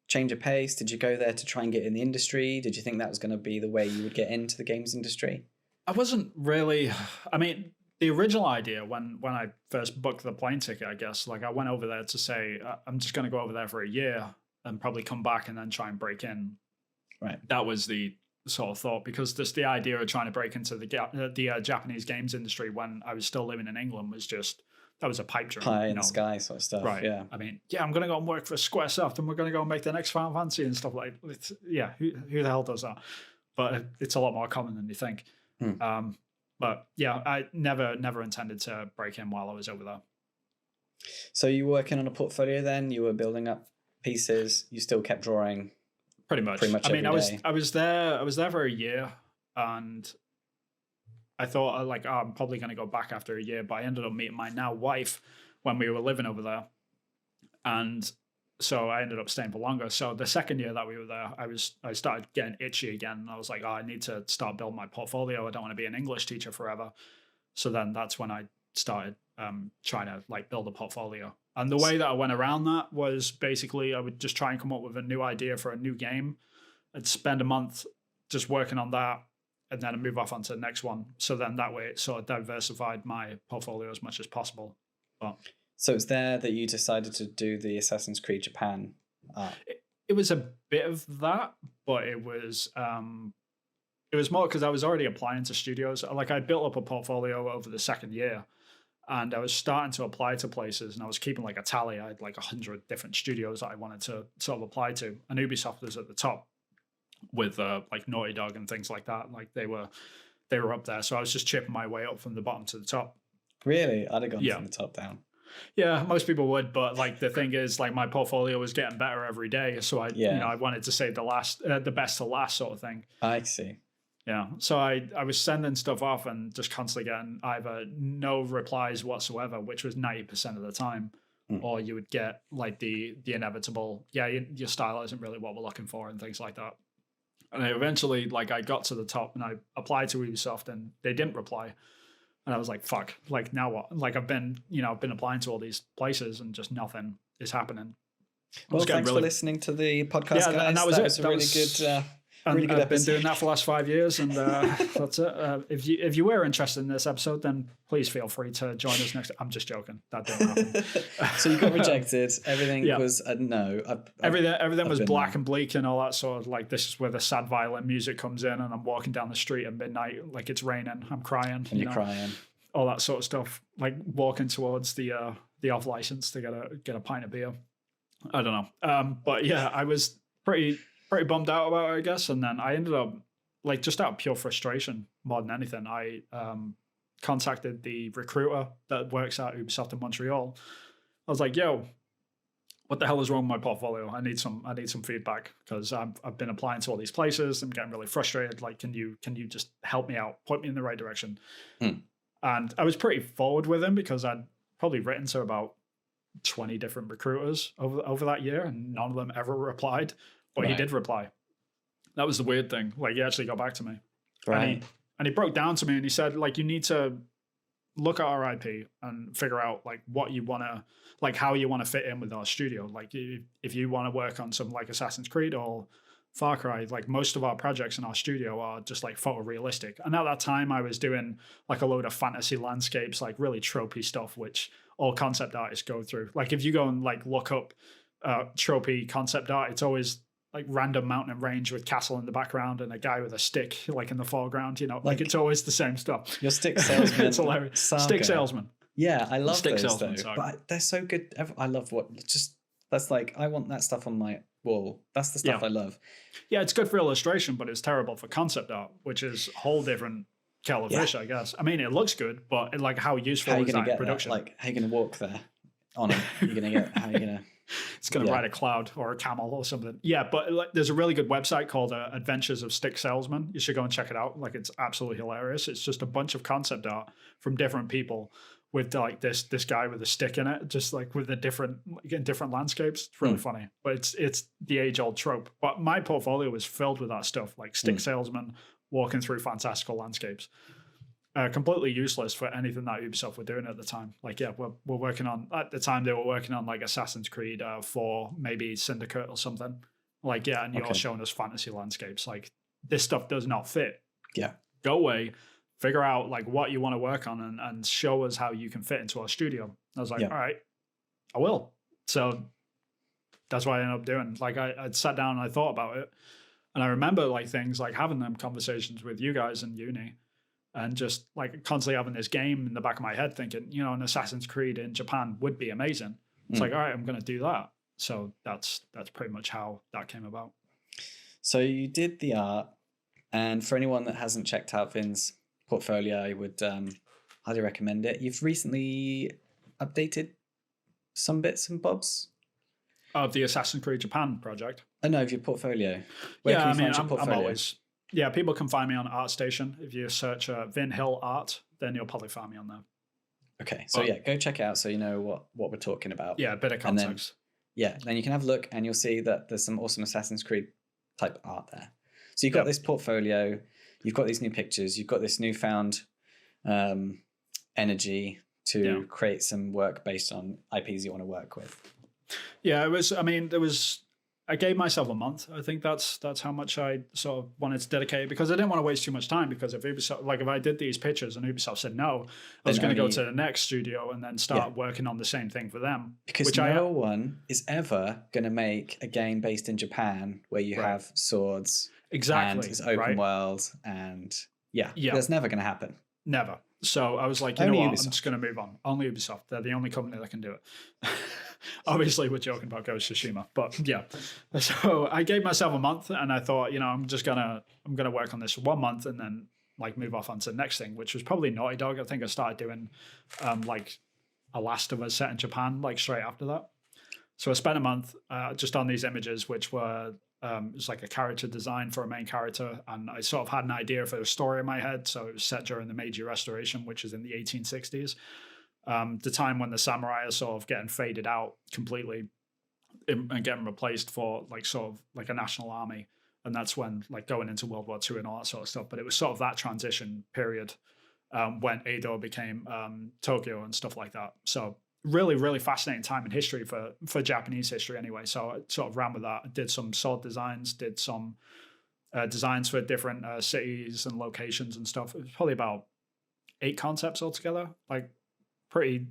change of pace? Did you go there to try and get in the industry? Did you think that was going to be the way you would get into the games industry? I wasn't really. I mean, the original idea when I first booked the plane ticket, I guess, like I went over there to say I'm just going to go over there for a year and probably come back and then try and break in. Right. That was the sort of thought, because just the idea of trying to break into the Japanese games industry when I was still living in England was just, that was a pipe dream. Pie in the sky sort of stuff. Right. Yeah. I mean, I'm going to go and work for Squaresoft and we're going to go and make the next Final Fantasy and stuff like that. Yeah. Who the hell does that? But it's a lot more common than you think. But yeah, I never intended to break in while I was over there. So you were working on a portfolio then? You were building up pieces? You still kept drawing? Pretty much. I mean, I was there for a year, and I thought I'm probably going to go back after a year, but I ended up meeting my now wife when we were living over there, and so I ended up staying for longer. So the second year that we were there, I started getting itchy again, and I was like, I need to start building my portfolio. I don't want to be an English teacher forever. So then that's when I started trying to like build a portfolio. And the way that I went around that was basically I would just try and come up with a new idea for a new game. I'd spend a month just working on that. and then I move off onto the next one. So then that way it sort of diversified my portfolio as much as possible. But So it's there that you decided to do the Assassin's Creed Japan art. it was a bit of that, but it was more because I was already applying to studios. Like I built up a portfolio over the second year, and I was starting to apply to places, and I was keeping like a tally. I had like 100 different studios that I wanted to sort of apply to, and Ubisoft was at the top with like Naughty Dog and things like that. Like they were up there, so I was just chipping my way up from the bottom to the top. Really? I'd have gone from the top down. Yeah, most people would, but like the thing is, like my portfolio was getting better every day, so I wanted to save the best to last sort of thing. I see. Yeah, so I was sending stuff off and just constantly getting either no replies whatsoever, which was 90% of the time, or you would get like the inevitable, your style isn't really what we're looking for and things like that. And I eventually, like, I got to the top and I applied to Ubisoft and they didn't reply. And I was like, fuck, like now what? Like I've been applying to all these places and just nothing is happening. Well, thanks for listening to the podcast, guys. And that was a really good really good I've been doing that for the last 5 years, and that's it. If you were interested in this episode, then please feel free to join us next. I'm just joking. That didn't happen. So you got rejected. Everything was a no. Everything was black and bleak and all that sort of like. This is where the sad violin music comes in, and I'm walking down the street at midnight, like it's raining. I'm crying. And you're crying. All that sort of stuff. Like walking towards the off license to get a pint of beer. I don't know. But yeah, I was pretty bummed out about it, I guess. And then I ended up, like, just out of pure frustration more than anything, I contacted the recruiter that works at Ubisoft in Montreal. I was like, yo, what the hell is wrong with my portfolio? I need some feedback because I've been applying to all these places. I'm getting really frustrated. Like, can you just help me out, point me in the right direction? And I was pretty forward with him because I'd probably written to about 20 different recruiters over that year, and none of them ever replied. But he did reply. That was the weird thing. Like, he actually got back to me. Right. And he broke down to me and he said, like, you need to look at our IP and figure out, like, what you want to, like, how you want to fit in with our studio. Like, if you want to work on some, like, Assassin's Creed or Far Cry, like, most of our projects in our studio are just, like, photorealistic. And at that time, I was doing, like, a load of fantasy landscapes, like, really tropey stuff, which all concept artists go through. Like, if you go and, like, look up tropey concept art, it's always like random mountain range with castle in the background and a guy with a stick like in the foreground, like it's always the same stuff. Your stick salesman. It's hilarious. Saga. Stick salesman. Yeah, I love stick those salesman, though. Saga. But they're so good. I love that's like, I want that stuff on my wall. That's the stuff I love. Yeah, it's good for illustration, but it's terrible for concept art, which is a whole different kettle of fish, I guess. I mean, it looks good, but like how useful is that in production? Like, how are you going to walk there on it? How are you going to... It's going to ride a cloud or a camel or something. Yeah, but like, there's a really good website called Adventures of Stick Salesman. You should go and check it out. Like, it's absolutely hilarious. It's just a bunch of concept art from different people with like this guy with a stick in it, just like with different landscapes. It's really funny, but it's the age old trope. But my portfolio is filled with that stuff, like stick salesman walking through fantastical landscapes. Completely useless for anything that Ubisoft were doing at the time. Like, yeah, we're working on, at the time they were working on like Assassin's Creed 4, maybe Syndicate or something. Like, yeah, and you're showing us fantasy landscapes. Like, this stuff does not fit. Yeah. Go away, figure out like what you want to work on and show us how you can fit into our studio. I was like, all right, I will. So that's what I ended up doing. Like, I sat down and I thought about it. And I remember like things like having them conversations with you guys in uni. And just like constantly having this game in the back of my head thinking, an Assassin's Creed in Japan would be amazing. It's like, all right, I'm going to do that. So that's pretty much how that came about. So you did the art. And for anyone that hasn't checked out Vin's portfolio, I would highly recommend it. You've recently updated some bits and bobs of the Assassin's Creed Japan project. Oh, no, of your portfolio. Where can you find your portfolio? I'm always... Yeah, people can find me on ArtStation. If you search Vin Hill art, then you'll probably find me on there. Okay, so go check it out so you know what we're talking about. Yeah, a bit of context. Then you can have a look and you'll see that there's some awesome Assassin's Creed type art there. So you've got this portfolio, you've got these new pictures, you've got this newfound energy to create some work based on IPs you want to work with. Yeah, there was I gave myself a month. I think that's how much I sort of wanted to dedicate, because I didn't want to waste too much time, because if Ubisoft, like if I did these pitches and Ubisoft said no, I was going to go to the next studio and then start working on the same thing for them. Because no one is ever going to make a game based in Japan where you have swords. Exactly. And it's open world, and that's never going to happen. Never. So I was like, you know what, I'm just going to move on. Only Ubisoft. They're the only company that can do it. Obviously, we're joking about Ghost of Tsushima, but yeah. So I gave myself a month, and I thought, you know, I'm gonna work on this for 1 month, and then like move off onto the next thing, which was probably Naughty Dog. I think I started doing like a Last of Us set in Japan, like straight after that. So I spent a month just on these images, which were it was like a character design for a main character, and I sort of had an idea for a story in my head. So it was set during the Meiji Restoration, which is in the 1860s. The time when the samurai are sort of getting faded out completely and getting replaced for like sort of like a national army. And that's when like going into World War II and all that sort of stuff. But it was sort of that transition period when Edo became Tokyo and stuff like that. So really, really fascinating time in history for Japanese history anyway. So I sort of ran with that. I did some sword designs, did some designs for different cities and locations and stuff. It was probably about 8 concepts altogether, like pretty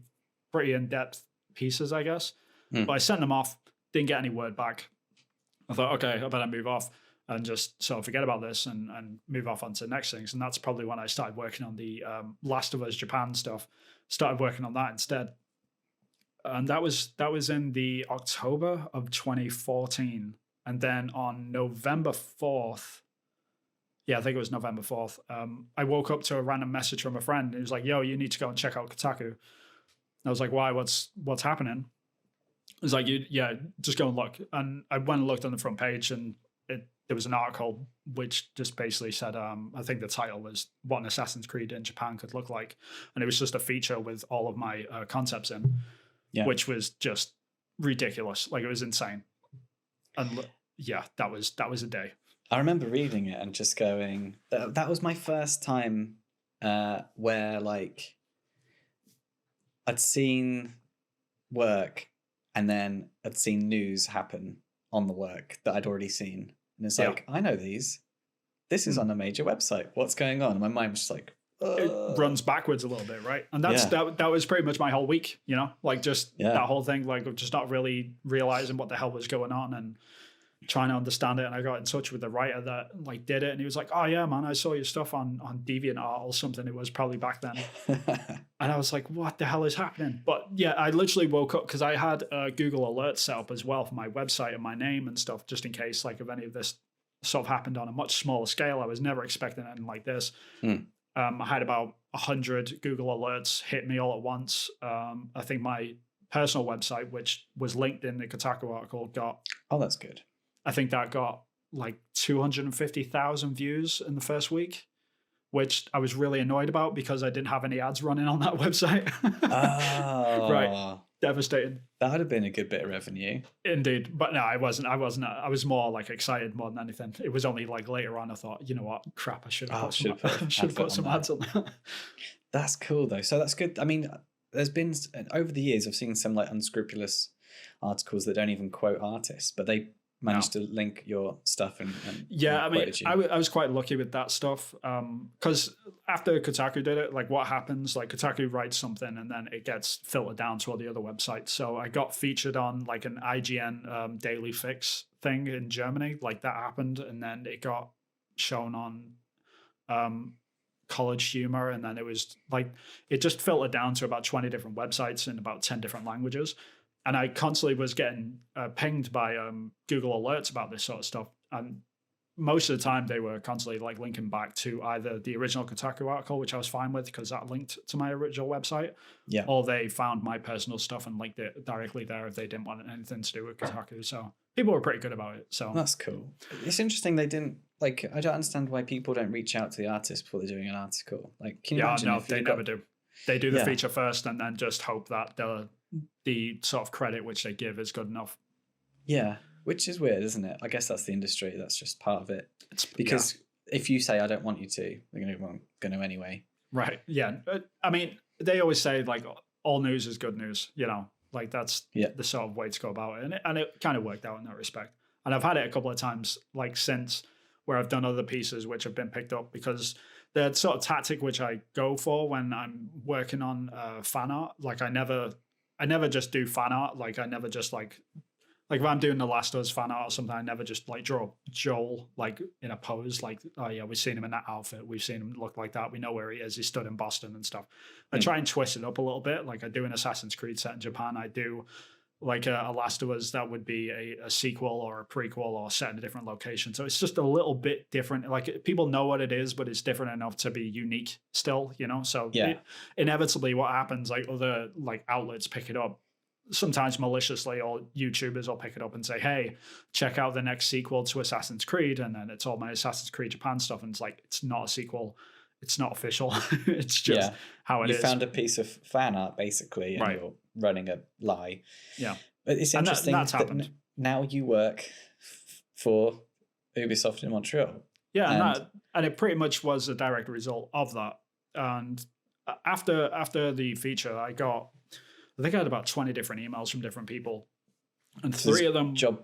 in-depth pieces, I guess. But I sent them off, didn't get any word back. I thought, okay, I better move off and just sort of forget about this and move off onto the next things. And that's probably when I started working on the Last of Us Japan stuff. Started working on that instead. And that was in the October of 2014. And then on November 4th, I think it was November 4th, I woke up to a random message from a friend. He was like, yo, you need to go and check out Kotaku. I was like, why? What's happening? It was like, just go and look. And I went and looked on the front page, and there was an article which just basically said, I think the title was What an Assassin's Creed in Japan Could Look Like. And it was just a feature with all of my concepts in, which was just ridiculous. Like, it was insane. And that was a day. I remember reading it and just going, that was my first time where like I'd seen work and then I'd seen news happen on the work that I'd already seen. And it's like, I know these. This is on a major website. What's going on? And my mind was just like, it runs backwards a little bit, right? And that was pretty much my whole week, you know, like just that whole thing, like just not really realizing what the hell was going on and trying to understand it. And I got in touch with the writer that like did it, and he was like, oh yeah, man, I saw your stuff on DeviantArt or something. It was probably back then. And I was like, what the hell is happening? But yeah, I literally woke up because I had Google Alerts set up as well for my website and my name and stuff, just in case like if any of this sort of happened on a much smaller scale. I was never expecting anything like this. I had about 100 Google Alerts hit me all at once. I think my personal website, which was linked in the Kotaku article, got... Oh, that's good. I think that got like 250,000 views in the first week, which I was really annoyed about because I didn't have any ads running on that website. Oh. Right. Devastating. That would have been a good bit of revenue. Indeed. But no, I wasn't. I was more like excited more than anything. It was only like later on I thought, you know what? Crap, I should have put some ads on that. That's cool though. So that's good. I mean, there's been, over the years, I've seen some like unscrupulous articles that don't even quote artists, but they managed to link your stuff and I mean, I was quite lucky with that stuff because after Kotaku did it, like what happens, like Kotaku writes something and then it gets filtered down to all the other websites. So I got featured on like an IGN Daily Fix thing in Germany, like that happened, and then it got shown on College Humor, and then it was like it just filtered down to about 20 different websites in about 10 different languages. And I constantly was getting pinged by Google Alerts about this sort of stuff. And most of the time they were constantly like linking back to either the original Kotaku article, which I was fine with because that linked to my original website, or they found my personal stuff and linked it directly there if they didn't want anything to do with Kotaku. So people were pretty good about it. So that's cool. It's interesting they didn't, like, I don't understand why people don't reach out to the artist before they're doing an article. Like, can you imagine? No, they never do. They do the feature first and then just hope that the sort of credit which they give is good enough. Yeah. Which is weird, isn't it? I guess that's the industry. That's just part of it. Because if you say, I don't want you to, they're going to anyway. Right. Yeah. I mean, they always say, like, all news is good news, you know? Like, that's the sort of way to go about it. And it kind of worked out in that respect. And I've had it a couple of times, like since where I've done other pieces which have been picked up, because the sort of tactic which I go for when I'm working on fan art, like I never just do fan art. Like I never just like if I'm doing the Last of Us fan art or something, I never just like draw Joel like in a pose, like, oh yeah, we've seen him in that outfit, we've seen him look like that, we know where he is, he stood in Boston and stuff. I try and twist it up a little bit. Like I do an Assassin's Creed set in Japan, I do like a Last of Us that would be a sequel or a prequel or set in a different location. So it's just a little bit different. Like people know what it is, but it's different enough to be unique still, you know? So inevitably what happens, like other like outlets pick it up, sometimes maliciously, or YouTubers will pick it up and say, hey, check out the next sequel to Assassin's Creed. And then it's all my Assassin's Creed Japan stuff. And it's like, it's not a sequel. It's not official. It's just how it is. You found a piece of fan art basically, and you're running a lie. Yeah. But it's interesting that's happened. Now you work for Ubisoft in Montreal. Yeah. And it pretty much was a direct result of that. And after the feature, I think I had about 20 different emails from different people, and three of them job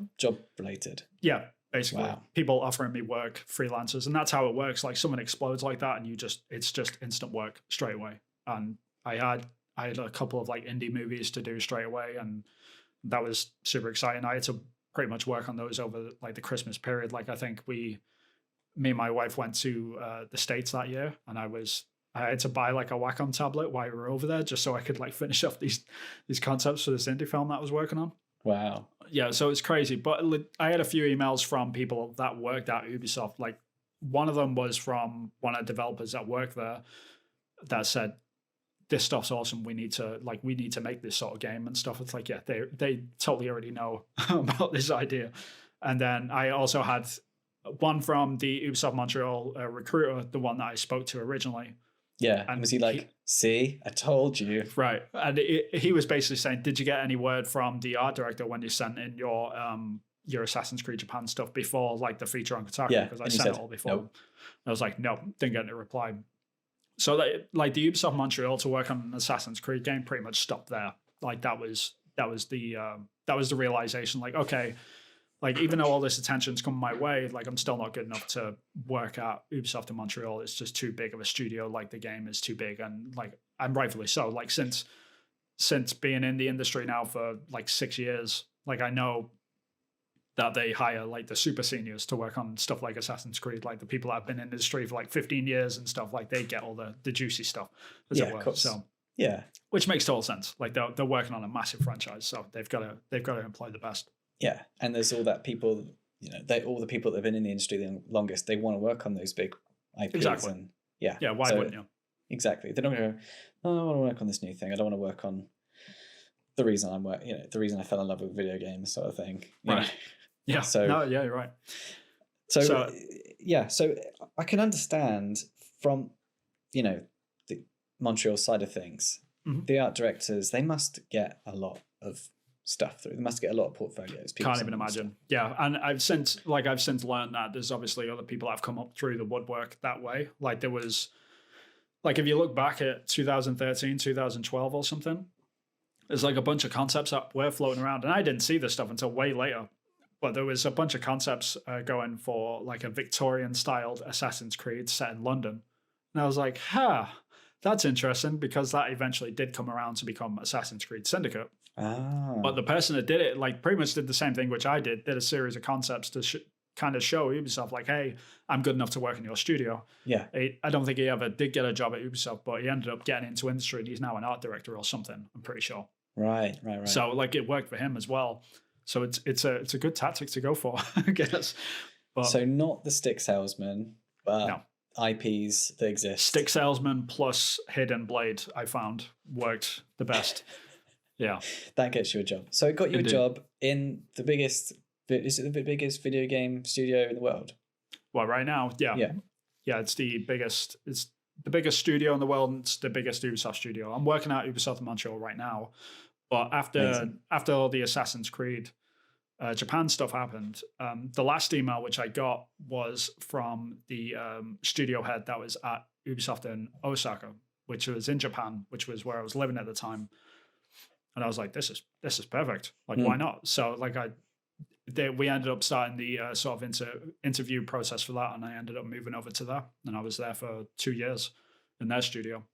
related. Yeah, basically, people offering me work, freelancers, and that's how it works. Like someone explodes like that, and it's just instant work straight away. And I had a couple of like indie movies to do straight away, and that was super exciting. I had to pretty much work on those over like the Christmas period. Like I think me and my wife went to the States that year, and I had to buy like a Wacom tablet while we were over there just so I could like finish off these concepts for this indie film that I was working on. Wow. Yeah, so it's crazy. But I had a few emails from people that worked at Ubisoft. Like one of them was from one of the developers that worked there that said, this stuff's awesome. We need to make this sort of game and stuff. It's like, yeah, they totally already know about this idea. And then I also had one from the Ubisoft Montreal recruiter, the one that I spoke to originally. Yeah, and was he like, see, I told you. Right. And he was basically saying, did you get any word from the art director when you sent in your Assassin's Creed Japan stuff before like the feature on Kotaku? Yeah, because I sent it all before. Nope. I was like, no, didn't get any reply. So like the Ubisoft Montreal to work on an Assassin's Creed game pretty much stopped there. Like that was the realization. Like, okay, like even though all this attention's come my way, like I'm still not good enough to work at Ubisoft in Montreal. It's just too big of a studio. Like the game is too big, and like I'm rightfully so. Like since being in the industry now for like 6 years, like I know that they hire like the super seniors to work on stuff like Assassin's Creed. Like the people that have been in the industry for like 15 years and stuff, like they get all the juicy stuff, as it were. So yeah, which makes total sense. Like they're working on a massive franchise, so they've got to employ the best. Yeah, and there's all that people, you know, all the people that have been in the industry the longest, they want to work on those big IPs. Exactly. And yeah. Yeah, why wouldn't you? Exactly. They're not going to go, oh, I want to work on this new thing. I don't want to work on the reason the reason I fell in love with video games sort of thing. Right. Know? Yeah. So, no, yeah, you're right. So I can understand from, you know, the Montreal side of things, the art directors, they must get a lot of stuff through. They must get a lot of portfolios. Can't even imagine. Yeah, and I've since learned that there's obviously other people that have come up through the woodwork that way. Like there was, like if you look back at 2013, 2012 or something, there's like a bunch of concepts that were floating around, and I didn't see this stuff until way later. But there was a bunch of concepts going for like a Victorian-styled Assassin's Creed set in London, and I was like, that's interesting, because that eventually did come around to become Assassin's Creed Syndicate. But the person that did it, like, pretty much did the same thing which I did a series of concepts to kind of show Ubisoft, like, hey, I'm good enough to work in your studio. Yeah. I don't think he ever did get a job at Ubisoft, but he ended up getting into industry, and he's now an art director or something, I'm pretty sure. Right. So, like, it worked for him as well. So it's a good tactic to go for, I guess. But, so not the stick salesman, but no. IPs that exist. Stick salesman plus hidden blade, I found, worked the best. Yeah. That gets you a job. So it got you a job in the biggest, is it the biggest video game studio in the world? Well, right now, yeah. Yeah, it's the biggest studio in the world, and it's the biggest Ubisoft studio. I'm working at Ubisoft in Montreal right now. But after all the Assassin's Creed Japan stuff happened, the last email which I got was from the studio head that was at Ubisoft in Osaka, which was in Japan, which was where I was living at the time. And I was like, this is perfect. Like, why not? So like we ended up starting the sort of interview process for that, and I ended up moving over to there, and I was there for 2 years in their studio,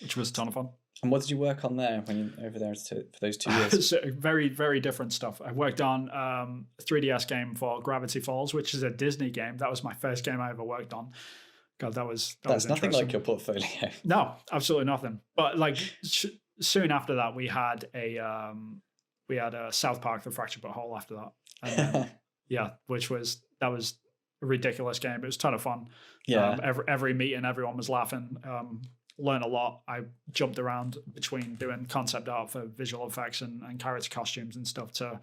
which was a ton of fun. And what did you work on there when you were over there for those 2 years? So very, very different stuff. I worked on a 3DS game for Gravity Falls, which is a Disney game. That was my first game I ever worked on. God, that's nothing like your portfolio. No, absolutely nothing. But like soon after that, we had a South Park: The Fractured But Whole after that, and then, that was a ridiculous game. It was a ton of fun. Yeah, every meeting, everyone was laughing. Learned a lot. I jumped around between doing concept art for visual effects and character costumes and stuff to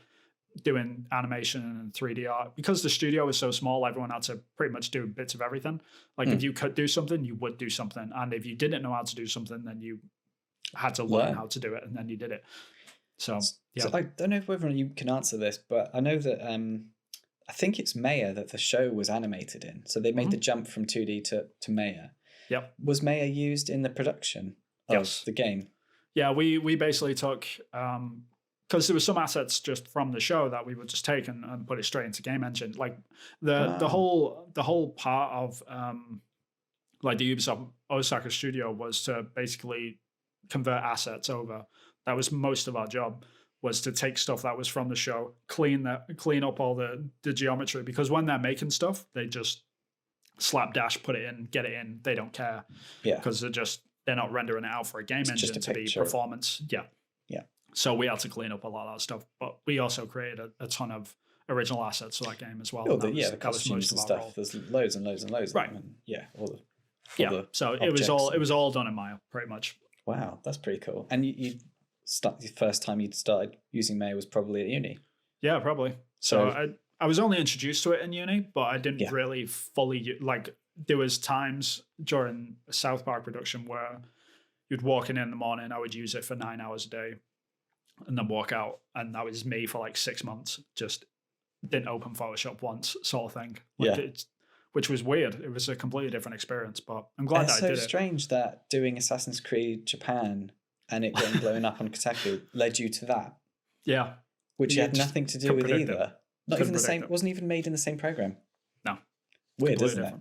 doing animation and 3D art. Because the studio was so small, everyone had to pretty much do bits of everything. Like if you could do something, you would do something. And if you didn't know how to do something, then you had to learn how to do it, and then you did it. So, yeah. So I don't know whether you can answer this, but I know that I think it's Maya that the show was animated in. So they made the jump from 2D to Maya. Yep. Was Maya used in the production of the game? Yeah, we basically took, because there were some assets just from the show that we would just take and put it straight into game engine. Like the whole part of like the Ubisoft Osaka studio was to basically convert assets over. That was most of our job, was to take stuff that was from the show, clean up all the geometry, because when they're making stuff, they just slapdash, put it in, get it in. They don't care. Yeah. Because they're not rendering it out for a game engine to be performance. Yeah. Yeah. So we had to clean up a lot of that stuff. But we also created a ton of original assets for that game as well. Oh, the costumes and stuff. Role. There's loads and loads and loads of them. And So it was all done in Maya, pretty much. Wow, that's pretty cool. And the first time you started using Maya was probably at uni. Yeah, probably. So I was only introduced to it in uni, but I didn't really fully, like, there was times during a South Park production where you'd walk in the morning, I would use it for 9 hours a day and then walk out. And that was me for like 6 months, just didn't open Photoshop once, sort of thing. Which was weird. It was a completely different experience, but I'm glad that I did it. It's so strange that doing Assassin's Creed Japan and it getting blown up on Kotaku led you to that. Yeah. Which you had nothing to do with either. Not even the same. It wasn't even made in the same program. No. Weird, isn't it?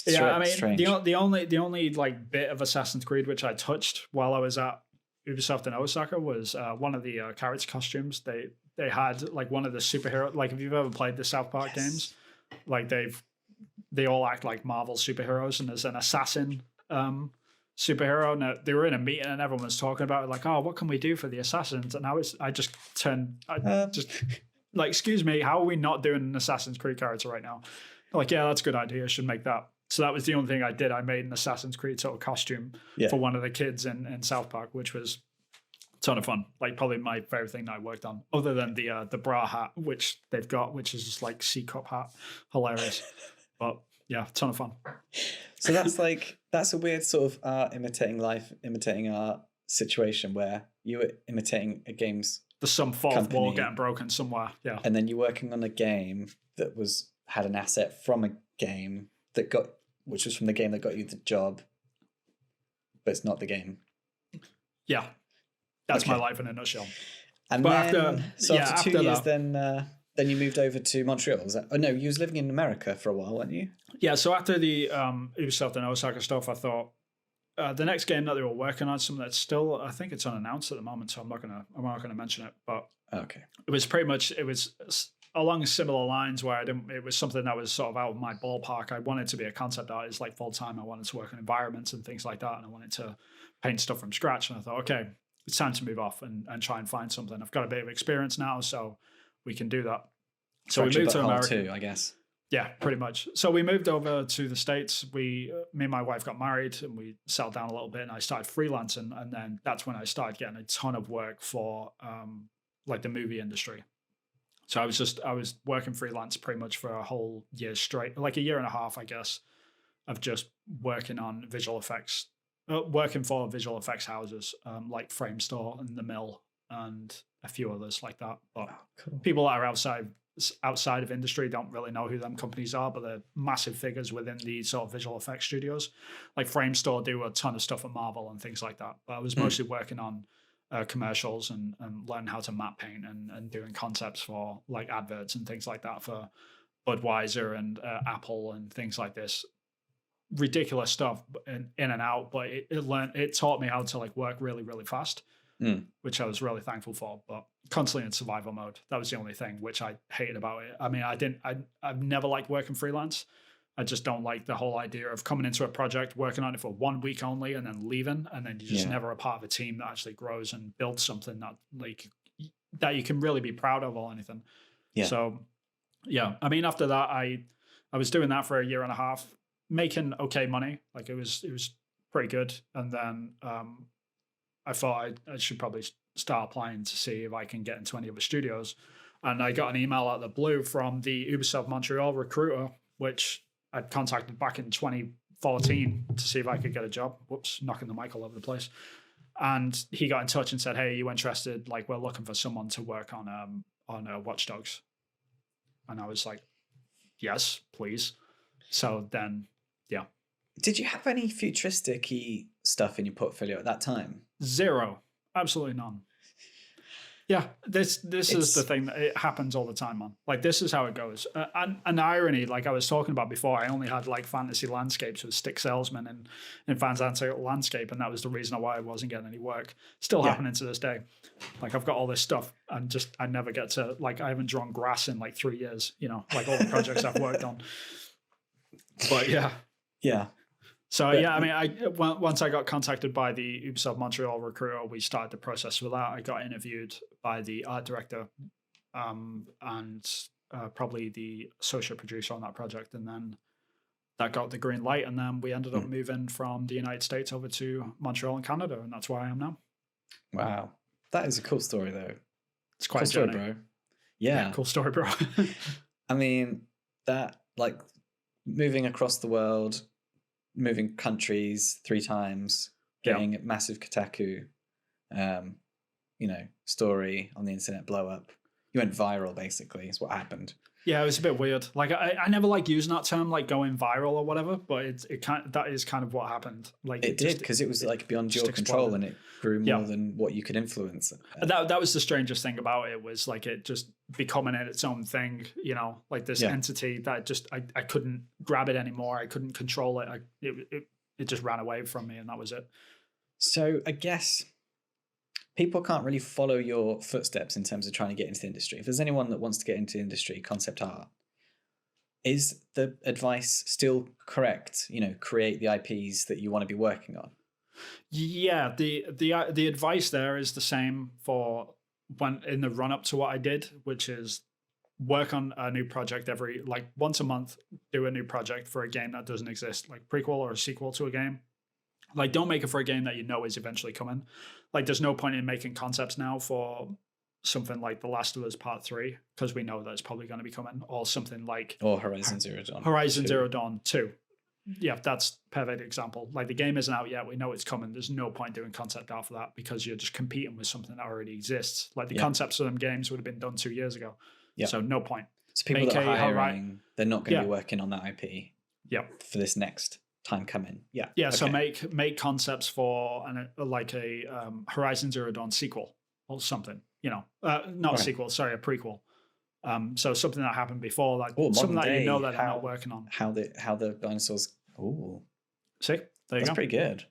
Yeah, I mean, strange. the only like bit of Assassin's Creed which I touched while I was at Ubisoft in Osaka was one of the character costumes. They had like one of the superhero. Like if you've ever played the South Park games, like they all act like Marvel superheroes, and there's an assassin superhero. And they were in a meeting and everyone was talking about it, like, oh, what can we do for the assassins? And I just like, excuse me, how are we not doing an Assassin's Creed character right now? Like, yeah, that's a good idea. I should make that. So that was the only thing I did. I made an Assassin's Creed sort of costume for one of the kids in South Park, which was a ton of fun. Like probably my favorite thing that I worked on, other than the bra hat, which they've got, which is just like C-cup hat. Hilarious. But yeah, a ton of fun. So that's a weird sort of art imitating life, imitating art situation where you were imitating a game's There's some fourth wall getting broken somewhere. Yeah. And then you're working on a game that had an asset from a game which was from the game that got you the job, but it's not the game. Yeah. That's my life in a nutshell. And but after 2 years, then you moved over to Montreal. Was that? Oh no, you was living in America for a while, weren't you? Yeah. So after the Ubisoft and Osaka stuff, I thought the next game that they were working on, something that's still, I think it's unannounced at the moment, so I'm not gonna mention it. But okay, it was pretty much along similar lines where it was something that was sort of out of my ballpark. I wanted to be a concept artist like full time. I wanted to work in environments and things like that, and I wanted to paint stuff from scratch. And I thought, okay, it's time to move off and try and find something. I've got a bit of experience now, so we can do that. So we moved to America too, I guess. Yeah, pretty much. So we moved over to the States. Me and my wife got married and we settled down a little bit, and I started freelancing. And then that's when I started getting a ton of work for like the movie industry. So I was working freelance pretty much for a whole year straight, like a year and a half, I guess, of just working on visual effects, working for visual effects houses like Frame Store and The Mill and a few others like that. But people that are outside of industry don't really know who them companies are, but they're massive figures within the sort of visual effects studios. Like Frame Store do a ton of stuff at Marvel and things like that. But I was mostly working on commercials and learning how to matte paint and doing concepts for like adverts and things like that for Budweiser and Apple and things like this. Ridiculous stuff in and out, but it taught me how to like work really, really fast, which I was really thankful for. But constantly in survival mode, that was the only thing which I hated about it. I mean, I've never liked working freelance. I just don't like the whole idea of coming into a project, working on it for 1 week only, and then leaving, and then you're just never a part of a team that actually grows and builds something that like that you can really be proud of or anything. Yeah. So yeah, I mean, after that, I was doing that for a year and a half, making okay money. Like it was pretty good. And then I thought I should probably start applying to see if I can get into any other studios. And I got an email out of the blue from the Ubisoft Montreal recruiter, which I'd contacted back in 2014 to see if I could get a job. Whoops, knocking the mic all over the place. And he got in touch and said, "Hey, are you interested? Like, we're looking for someone to work on Watch Dogs." And I was like, "Yes, please." So then, yeah. Did you have any futuristic stuff in your portfolio at that time? Zero. Absolutely none. Yeah, this is the thing that it happens all the time, man. Like, this is how it goes. And irony, like I was talking about before, I only had like fantasy landscapes with Stick Salesman and in Fantasy Landscape, and that was the reason why I wasn't getting any work. Still happening to this day. Like, I've got all this stuff and I never get to, like, I haven't drawn grass in like 3 years, you know, like all the projects I've worked on. But yeah. Yeah. So yeah, I mean, once I got contacted by the Ubisoft Montreal recruiter, we started the process for that. I got interviewed by the art director and probably the associate producer on that project, and then that got the green light. And then we ended up moving from the United States over to Montreal in Canada, and that's where I am now. Wow, that is a cool story, though. It's quite cool story, bro. Yeah, cool story, bro. I mean, that like moving across the world, moving countries 3 times, getting a massive Kotaku, story on the internet blow up. You went viral, basically, is what happened. Yeah, it was a bit weird. Like I never like using that term, like going viral or whatever, but that is kind of what happened. Like it did, because it was like beyond your control, and it grew more than what you could influence. That was the strangest thing about it, was like it just becoming its own thing, you know, like this entity that just I couldn't grab it anymore. I couldn't control it. It just ran away from me, and that was it. So I guess people can't really follow your footsteps in terms of trying to get into the industry. If there's anyone that wants to get into the industry, concept art, is the advice still correct? You know, create the IPs that you want to be working on. Yeah, the advice there is the same for when in the run up to what I did, which is work on a new project once a month, do a new project for a game that doesn't exist, like prequel or a sequel to a game. Like, don't make it for a game that you know is eventually coming. Like, there's no point in making concepts now for something like The Last of Us Part 3, because we know that it's probably going to be coming, or something like... Or Horizon Zero Dawn. Horizon Zero Dawn 2. Yeah, that's a perfect example. Like, the game isn't out yet. We know it's coming. There's no point doing concept art for that, because you're just competing with something that already exists. Like, the concepts of them games would have been done 2 years ago. Yeah. So no point. So people that are hiring, they're not going to be working on that IP for this next time coming. Yeah. Okay. So make concepts for a Horizon Zero Dawn sequel or something, you know, not a sequel, sorry, a prequel. So something that happened before, like something that you know that they're not working on. How the dinosaurs. Ooh. See, there you go. That's pretty good.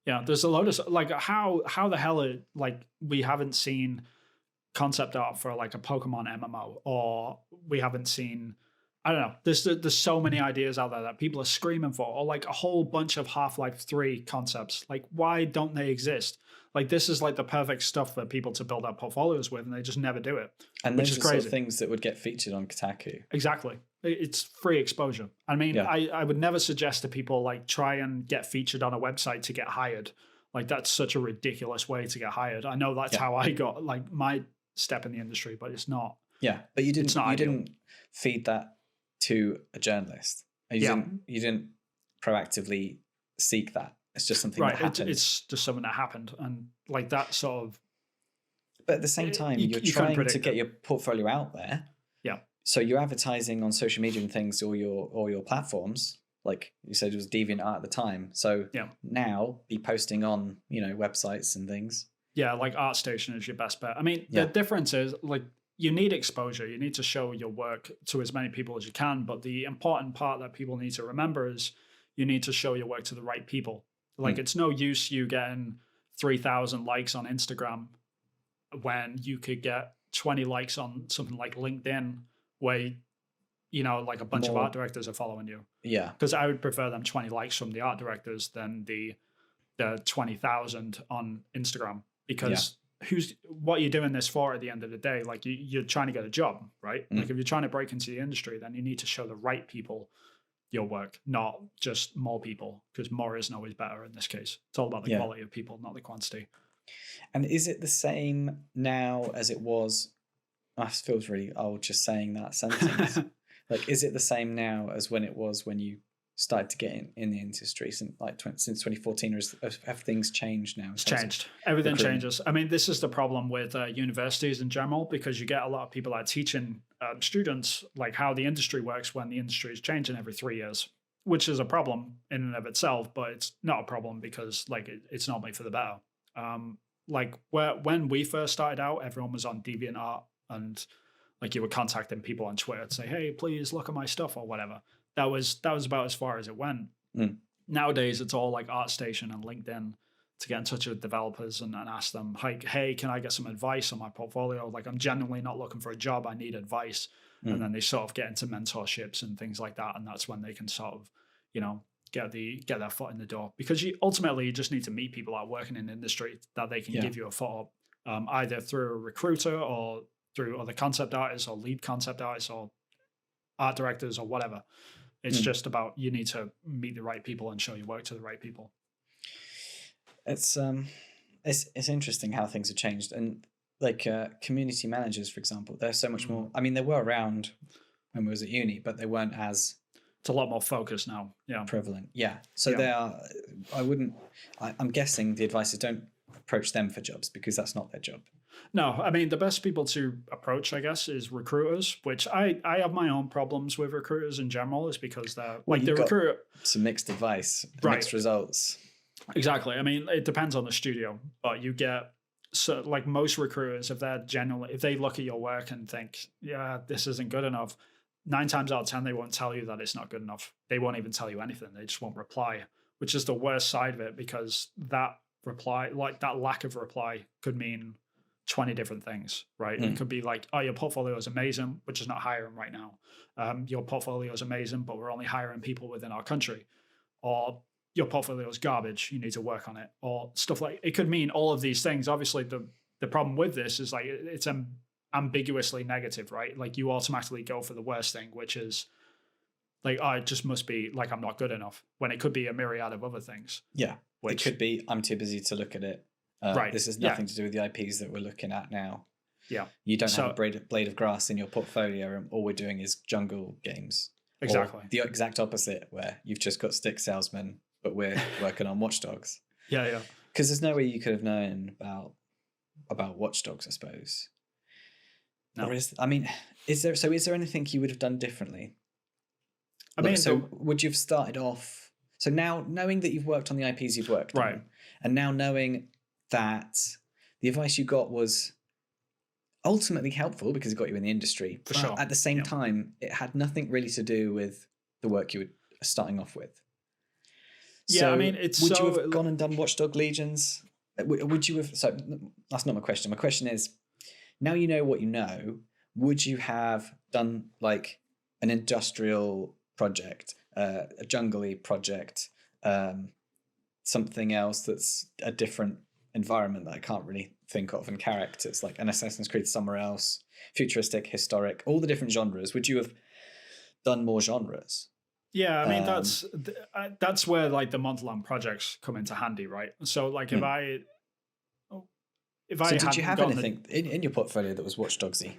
Yeah, there's a load of like how the hell we haven't seen concept art for like a Pokemon MMO, or we haven't seen. I don't know. There's so many ideas out there that people are screaming for, or like a whole bunch of Half-Life 3 concepts. Like, why don't they exist? Like, this is like the perfect stuff for people to build up portfolios with, and they just never do it. And those are sort of things that would get featured on Kotaku. Exactly. It's free exposure. I mean, I would never suggest to people like try and get featured on a website to get hired. Like, that's such a ridiculous way to get hired. I know that's how I got like my step in the industry, but it's not. Yeah, but you didn't feed that to a journalist. You didn't proactively seek that. It's just something that happened. It's just something that happened, and like that sort of. But at the same time, you're trying to get your portfolio out there. Yeah. So you're advertising on social media and things, or your platforms. Like you said, it was DeviantArt at the time. So now be posting on websites and things. Yeah, like ArtStation is your best bet. I mean, Yeah. the difference is like you need exposure. You need to show your work to as many people as you can. But the important part that people need to remember is you need to show your work to the right people. Like it's no use you getting 3,000 likes on Instagram when you could get 20 likes on something like LinkedIn where, you know, like a bunch of More- art directors are following you. Yeah. Because I would prefer them 20 likes from the art directors than the 20,000 on Instagram. Because what you're doing this for at the end of the day? Like you're trying to get a job, right? Like if you're trying to break into the industry, then you need to show the right people your work, not just more people, because more isn't always better in this case. It's all about the quality of people, not the quantity. And is it the same now as it was? That feels really old just saying that sentence. Like, is it the same now as when it was when you started to get in the industry since 2014, or have things changed now? It's changed. Everything changes. I mean, this is the problem with universities in general, because you get a lot of people that are teaching students like how the industry works when the industry is changing every 3 years, which is a problem in and of itself, but it's not a problem because like it's normally for the better. Like when we first started out, everyone was on DeviantArt, and like you were contacting people on Twitter to say, hey, please look at my stuff or whatever. That was about as far as it went. Nowadays, it's all like ArtStation and LinkedIn to get in touch with developers and ask them, like, hey, can I get some advice on my portfolio? Like, I'm genuinely not looking for a job. I need advice. And then they sort of get into mentorships and things like that. And that's when they can sort of, you know, get their foot in the door. Because ultimately, you just need to meet people that are working in the industry that they can give you a foot up, either through a recruiter or through other concept artists or lead concept artists or art directors or whatever. It's just about you need to meet the right people and show your work to the right people. It's interesting how things have changed, and like community managers, for example, they're so much more. I mean, they were around when we was at uni, but they weren't as. It's a lot more focused now. Yeah, prevalent. Yeah, so they are. I'm guessing the advice is don't approach them for jobs because that's not their job. No, I mean, the best people to approach, I guess, is recruiters, which I have my own problems with recruiters in general, is because they're like the recruiter. Some mixed advice, mixed results. Exactly. I mean, it depends on the studio, but you get, so like most recruiters, if they look at your work and think, yeah, this isn't good enough, 9 times out of 10, they won't tell you that it's not good enough. They won't even tell you anything. They just won't reply, which is the worst side of it, because that reply, like that lack of reply, could mean 20 different things, right? It could be like, oh, your portfolio is amazing, which is not hiring right now. Your portfolio is amazing, but we're only hiring people within our country. Or your portfolio is garbage, you need to work on it. Or stuff like, it could mean all of these things. Obviously, the problem with this is like, it's ambiguously negative, right? Like you automatically go for the worst thing, which is like, oh, it just must be like I'm not good enough, when it could be a myriad of other things. Yeah, it could be I'm too busy to look at it. Right. This has nothing to do with the IPs that we're looking at now. Yeah. You don't have a blade of grass in your portfolio, and all we're doing is jungle games. Exactly. Or the exact opposite, where you've just got stick salesmen, but we're working on Watchdogs. Yeah. Because there's no way you could have known about Watchdogs, I suppose. No. Or is there anything you would have done differently? I mean, would you have started off? So now, knowing that you've worked on the IPs you've worked on, and now knowing that the advice you got was ultimately helpful because it got you in the industry. For sure. At the same time, it had nothing really to do with the work you were starting off with. Yeah, so I mean, would you have gone and done Watchdog Legions? Would you have? So that's not my question. My question is, now you know what you know, would you have done like an industrial project, a jungle-y project, something else that's a different environment that I can't really think of, and characters like an Assassin's Creed somewhere else, futuristic, historic, all the different genres? Would you have done more genres? Yeah, I mean, that's where like the month-long projects come into handy, right? So like if I did you have anything in your portfolio that was Watchdogsy?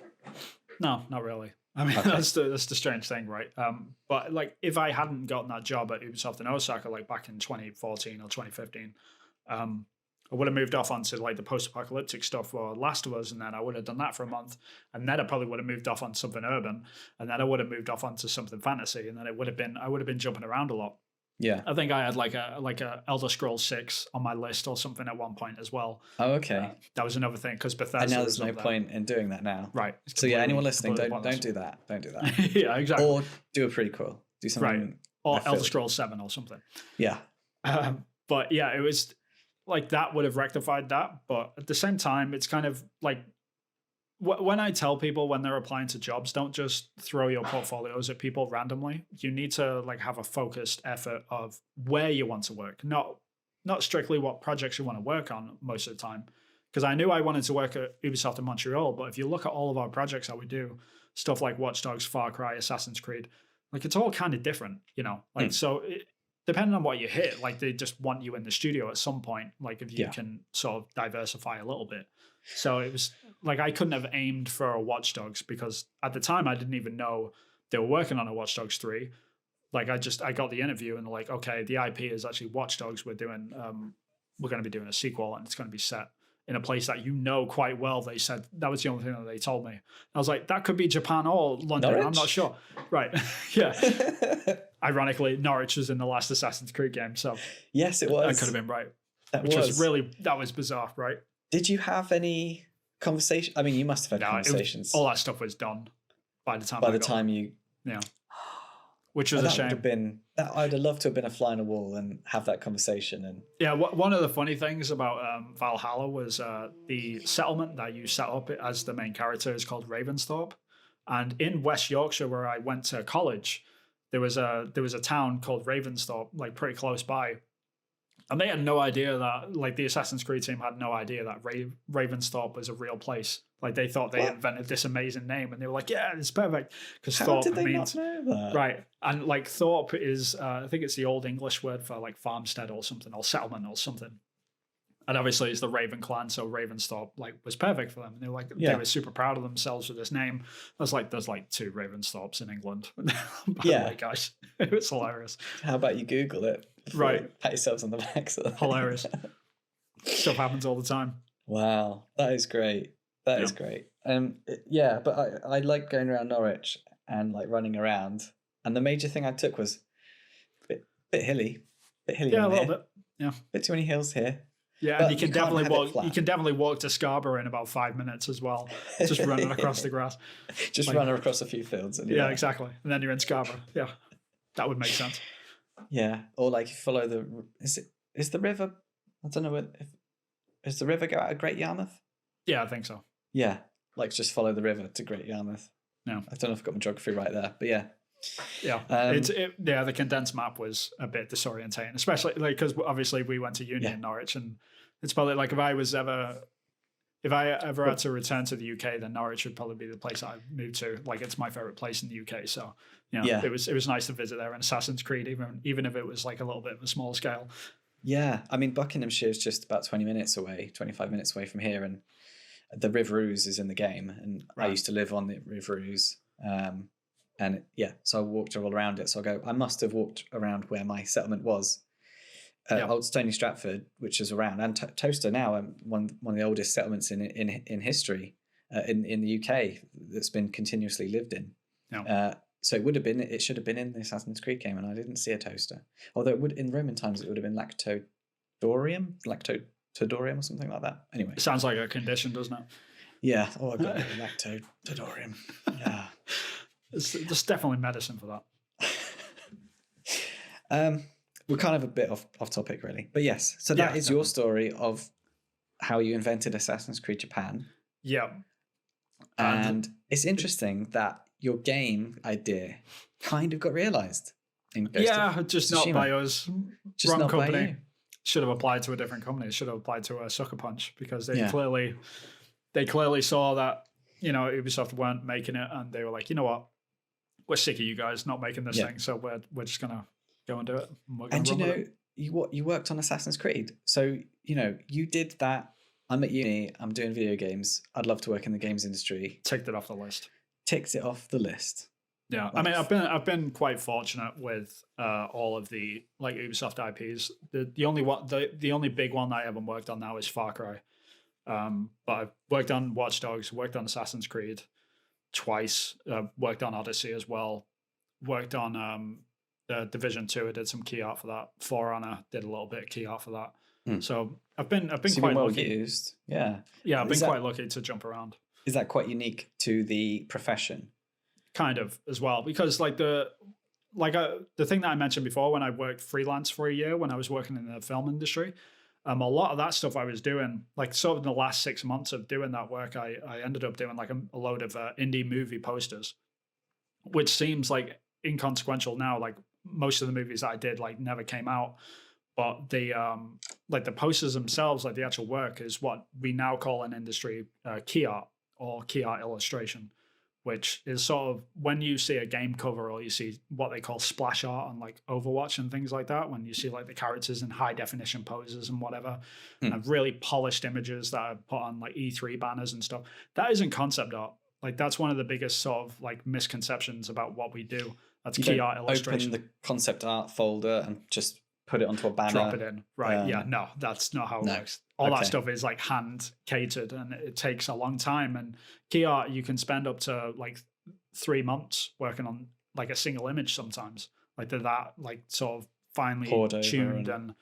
No, not really. I mean, that's the strange thing, right? But like if I hadn't gotten that job at Ubisoft in Osaka, like back in 2014 or 2015, I would have moved off onto like the post-apocalyptic stuff for Last of Us, and then I would have done that for a month, and then I probably would have moved off on something urban, and then I would have moved off onto something fantasy, and then I would have been jumping around a lot. Yeah. I think I had like a Elder Scrolls 6 on my list or something at one point as well. Oh, okay. That was another thing because Bethesda. And now there's no point in doing that now. Right. So yeah, anyone listening, don't do that. Don't do that. Yeah, exactly. Or do a prequel. Do something. Right. Or Elder Scrolls 7 or something. Yeah. But yeah, it was like that would have rectified that. But at the same time, it's kind of like when I tell people when they're applying to jobs, don't just throw your portfolios at people randomly. You need to like have a focused effort of where you want to work, not strictly what projects you want to work on most of the time. Because I knew I wanted to work at Ubisoft in Montreal, but if you look at all of our projects that we do, stuff like Watch Dogs, Far Cry, Assassin's Creed, like it's all kind of different, like so depending on what you hit, like they just want you in the studio at some point, like if you can sort of diversify a little bit. So it was like I couldn't have aimed for a Watch Dogs because at the time I didn't even know they were working on a Watch Dogs 3. Like I got the interview and they're like, okay, the IP is actually Watch Dogs. We're going to be doing a sequel and it's going to be set in a place that quite well. They said that was the only thing that they told me. I was like, that could be Japan or London. Norwich? I'm not sure. Right. Yeah. Ironically, Norwich was in the last Assassin's Creed game. So yes, it was. That could have been right. That was bizarre, right? Did you have any conversation? I mean, you must have had conversations. All that stuff was done by the time. Yeah. Which was a shame. I'd have loved to have been a fly on a wall and have that conversation. And yeah, one of the funny things about Valhalla was the settlement that you set up as the main character is called Ravensthorpe, and in West Yorkshire, where I went to college, there was a town called Ravensthorpe, like pretty close by. And they had no idea that, like, the Assassin's Creed team had no idea that Ravensthorpe was a real place. Like, they thought they invented this amazing name, and they were like, "Yeah, it's perfect." Because Thorpe did they not know that? Right, and like Thorpe is, I think it's the Old English word for like farmstead or something, or settlement or something. And obviously, it's the Raven clan, so Ravensthorpe like was perfect for them. And they were like, they were super proud of themselves for this name. There's like 2 Ravensthorpes in England. By the way, guys, it was hilarious. How about you Google it? Right, pat yourselves on the back. Hilarious. Stuff happens all the time. Wow, that is great. That is great. Yeah, but I like going around Norwich and like running around. And the major thing I took was bit hilly. Yeah, a little bit. Yeah, bit too many hills here. Yeah, and you can definitely walk to Scarborough in about 5 minutes as well. Just running across the grass. Just run across a few fields. And exactly. And then you're in Scarborough. Yeah, that would make sense. Yeah, or like follow is the river? I don't know does the river go out of Great Yarmouth? Yeah, I think so. Yeah, like just follow the river to Great Yarmouth. No, I don't know if I've got my geography right there, but yeah. Yeah, the condensed map was a bit disorientating, especially like because obviously we went to uni in Norwich, and it's probably like if I ever had to return to the UK, then Norwich would probably be the place I moved to. Like it's my favorite place in the UK, so it was nice to visit there. And Assassin's Creed, even if it was like a little bit of a small scale. Yeah, I mean Buckinghamshire is just about 25 minutes away from here, and the River Ouse is in the game, and I used to live on the River Ouse. And so I walked all around it. So I must have walked around where my settlement was. Old Stony Stratford, which is around, and Toaster now, one of the oldest settlements in history in the UK that's been continuously lived in. Yeah. So it should have been in the Assassin's Creed game, and I didn't see a toaster. Although in Roman times it would have been lactodorium or something like that. Anyway, it sounds like a condition, doesn't it? Yeah. Oh, I got lactodorium. Yeah. There's definitely medicine for that. We're kind of a bit off topic, really. But yes, so that is your story of how you invented Assassin's Creed Japan. Yeah. And it's interesting that your game idea kind of got realized. Just not by us. Just Wrong not company. by you. Should have applied to a different company. Should have applied to a Sucker Punch because they clearly saw that, Ubisoft weren't making it, and they were like, you know what? We're sick of you guys not making this thing, so we're just gonna go and do it. And you worked on Assassin's Creed, so you did that. I'm at uni. I'm doing video games. I'd love to work in the games industry. Ticked it off the list. Ticked it off the list. Yeah, I mean, I've been quite fortunate with all of the like Ubisoft IPs. The only big one I haven't worked on now is Far Cry. But I've worked on Watch Dogs, worked on Assassin's Creed twice, worked on Odyssey as well, worked on Division 2, I did some key art for that. For Honor did a little bit of key art for that. Hmm. So I've been So quite well lucky. used. Yeah. Yeah, I've Is been that- quite lucky to jump around. Is that quite unique to the profession? Kind of as well, because like the thing that I mentioned before, when I worked freelance for a year when I was working in the film industry, a lot of that stuff I was doing, like sort of in the last 6 months of doing that work, I ended up doing like a load of indie movie posters, which seems like inconsequential now. Like most of the movies that I did like never came out, but the like the posters themselves, like the actual work, is what we now call in industry key art or key art illustration, which is sort of when you see a game cover or you see what they call splash art on like Overwatch and things like that, when you see like the characters in high definition poses and whatever, and really polished images that are put on like E3 banners and stuff, that isn't concept art. Like that's one of the biggest sort of like misconceptions about what we do. That's key art illustration. Open the concept art folder and just put it onto a banner. Drop it in. Right. Yeah. No, that's not how it works. All that stuff is like hand catered and it takes a long time. And key art, you can spend up to like 3 months working on like a single image sometimes. Like they're that like sort of finely tuned and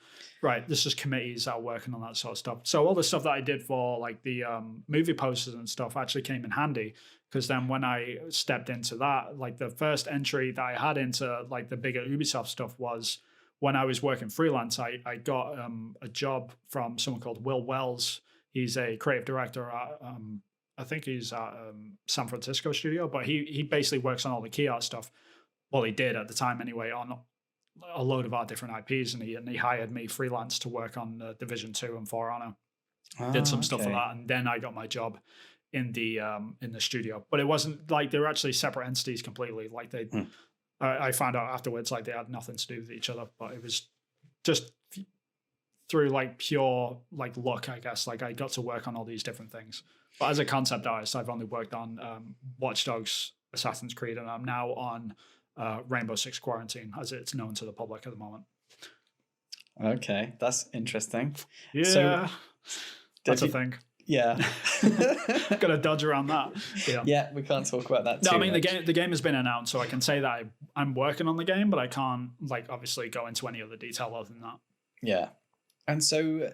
right. This is committees that are working on that sort of stuff. So all the stuff that I did for like the movie posters and stuff actually came in handy, because then when I stepped into that, like the first entry that I had into like the bigger Ubisoft stuff was when I was working freelance. I got a job from someone called Will Wells. He's a creative director at, I think he's at San Francisco studio, but he basically works on all the key art stuff. Well, he did at the time anyway, on a load of our different IPs, and he hired me freelance to work on Division 2 and For Honor. Did some stuff for that, and then I got my job in the studio. But it wasn't like they were actually separate entities completely. Like they, I found out afterwards, like they had nothing to do with each other. But it was just through like pure like luck, I guess. Like I got to work on all these different things. But as a concept artist, I've only worked on Watch Dogs, Assassin's Creed, and I'm now on Rainbow Six Quarantine, as it's known to the public at the moment. Okay, that's interesting. Yeah, so, that's a thing. Yeah, got to dodge around that. Yeah, we can't talk about that. No, I mean much. the game has been announced, so I can say that I'm working on the game, but I can't like obviously go into any other detail other than that. Yeah, and so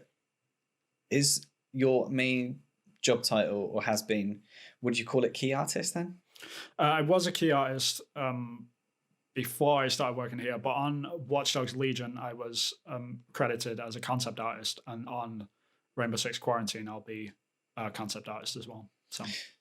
is your main job title, or has been? Would you call it key artist then? I was a key artist before I started working here, but on Watch Dogs Legion, I was credited as a concept artist, and on Rainbow Six Quarantine, I'll be a concept artist as well.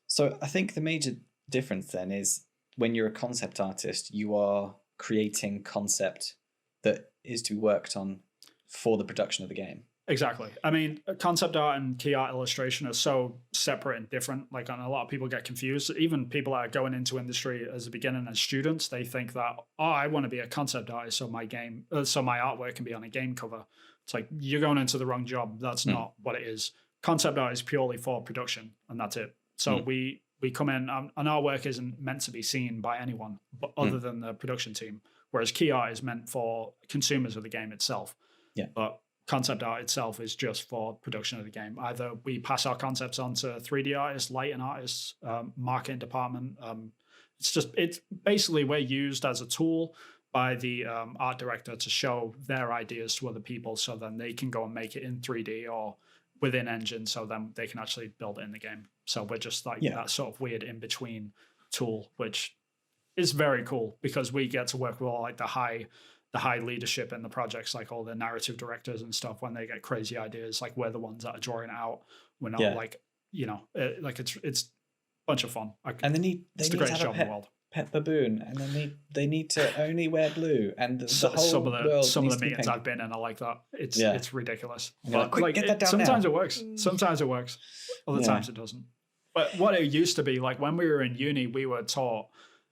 So I think the major difference then is when you're a concept artist, you are creating concept that is to be worked on for the production of the game. Exactly. I mean, concept art and key art illustration are so separate and different. Like, and a lot of people get confused. Even people that are going into industry as a beginner as students, they think that, oh, I want to be a concept artist, so my artwork can be on a game cover. It's like, you're going into the wrong job. That's not what it is. Concept art is purely for production, and that's it. So we come in, and our work isn't meant to be seen by anyone but other than the production team. Whereas key art is meant for consumers of the game itself. Yeah. But concept art itself is just for production of the game. Either we pass our concepts on to 3D artists, lighting artists, marketing department. It's basically we're used as a tool by the art director to show their ideas to other people, so then they can go and make it in 3D or within engine, so then they can actually build it in the game. So we're just like that sort of weird in-between tool, which is very cool because we get to work with all like the high leadership in the projects, like all the narrative directors and stuff. When they get crazy ideas, like we're the ones that are drawing it out. We're not like, like it's a bunch of fun. And it's the greatest job in the world. Pet baboon, and then they need to only wear blue, and the whole world. Some of the meetings I've been in are like that. It's ridiculous. But quick, get that down sometimes now. It works. Sometimes it works. Other times it doesn't. But what it used to be, like when we were in uni, we were taught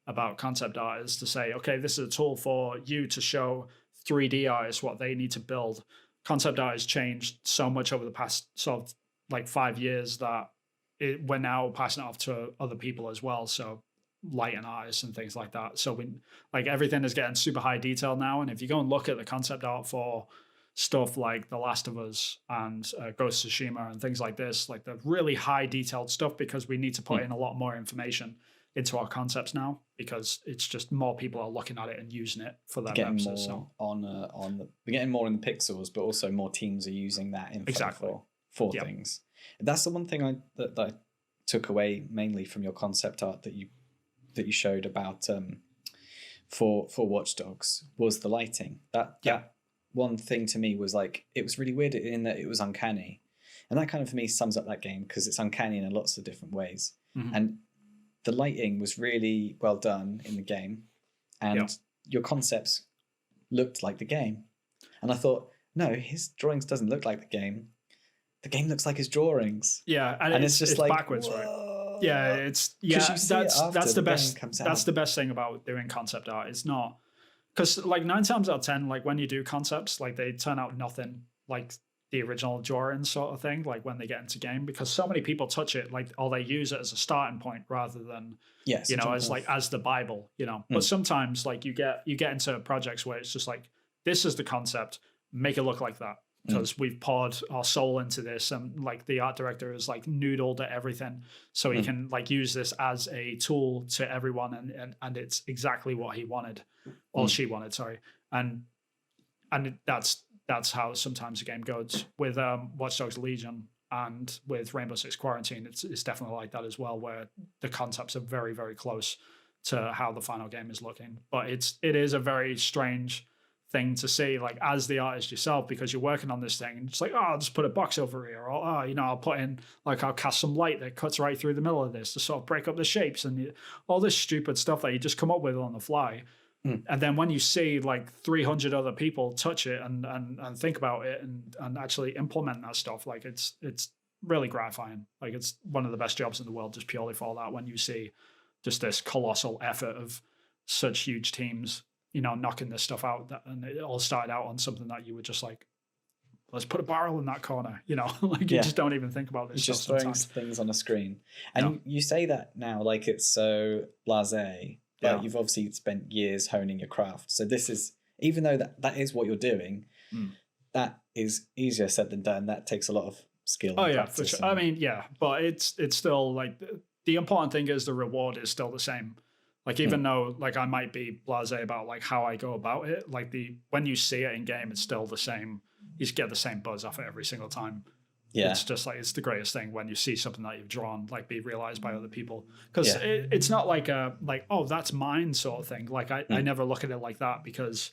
about concept art is to say, okay, this is a tool for you to show 3D artists what they need to build. Concept art has changed so much over the past sort of like 5 years that we're now passing it off to other people as well. So lighting artists and things like that. So everything is getting super high detail now. And if you go and look at the concept art for stuff like The Last of Us and Ghost of Tsushima and things like this, like the really high detailed stuff, because we need to put in a lot more information. into our concepts now, because it's just more people are looking at it and using it for their getting purposes. more we're getting more in the pixels, but also more teams are using that info for things. That's the one thing that I took away mainly from your concept art that you showed about for Watch Dogs was the lighting. That one thing to me was like, it was really weird in that it was uncanny, and that kind of for me sums up that game, because it's uncanny in lots of different ways. And the lighting was really well done in the game, and your concepts looked like the game. And I thought, no, his drawings doesn't look like the game. The game looks like his drawings. Yeah, and it's just like backwards, right? Yeah, it's that's the best. That's the best thing about doing concept art. It's not, because like 9 times out of 10, like when you do concepts, like they turn out nothing like the original drawing sort of thing, like when they get into game, because so many people touch it, like, or they use it as a starting point rather than as the Bible, But sometimes like you get into projects where it's just like, this is the concept, make it look like that, because we've poured our soul into this, and like the art director is like noodled at everything, so he can like use this as a tool to everyone, and it's exactly what he wanted, or she wanted, sorry, and that's how sometimes the game goes with Watch Dogs Legion and with Rainbow Six Quarantine. It's definitely like that as well, where the concepts are very, very close to how the final game is looking. But it is a very strange thing to see, like as the artist yourself, because you're working on this thing and it's like, I'll just put a box over here, or I'll put in, like, I'll cast some light that cuts right through the middle of this to sort of break up the shapes, and all this stupid stuff that you just come up with on the fly. And then when you see like 300 other people touch it and think about it and actually implement that stuff, like it's really gratifying. Like it's one of the best jobs in the world just purely for that, when you see just this colossal effort of such huge teams, knocking this stuff out. And it all started out on something that you were just like, let's put a barrel in that corner, like you just don't even think about this. Just throwing things on a screen. And you say that now like it's so blasé. But you've obviously spent years honing your craft. So this is, even though that is what you're doing, that is easier said than done. That takes a lot of skill. Oh yeah, for sure. I mean, yeah, but it's still like the important thing is the reward is still the same. Like even though like I might be blasé about like how I go about it, like when you see it in game, it's still the same. You just get the same buzz off it every single time. Yeah, it's just like, it's the greatest thing when you see something that you've drawn like be realized by other people, because it's not like oh, that's mine sort of thing. Like I never look at it like that, because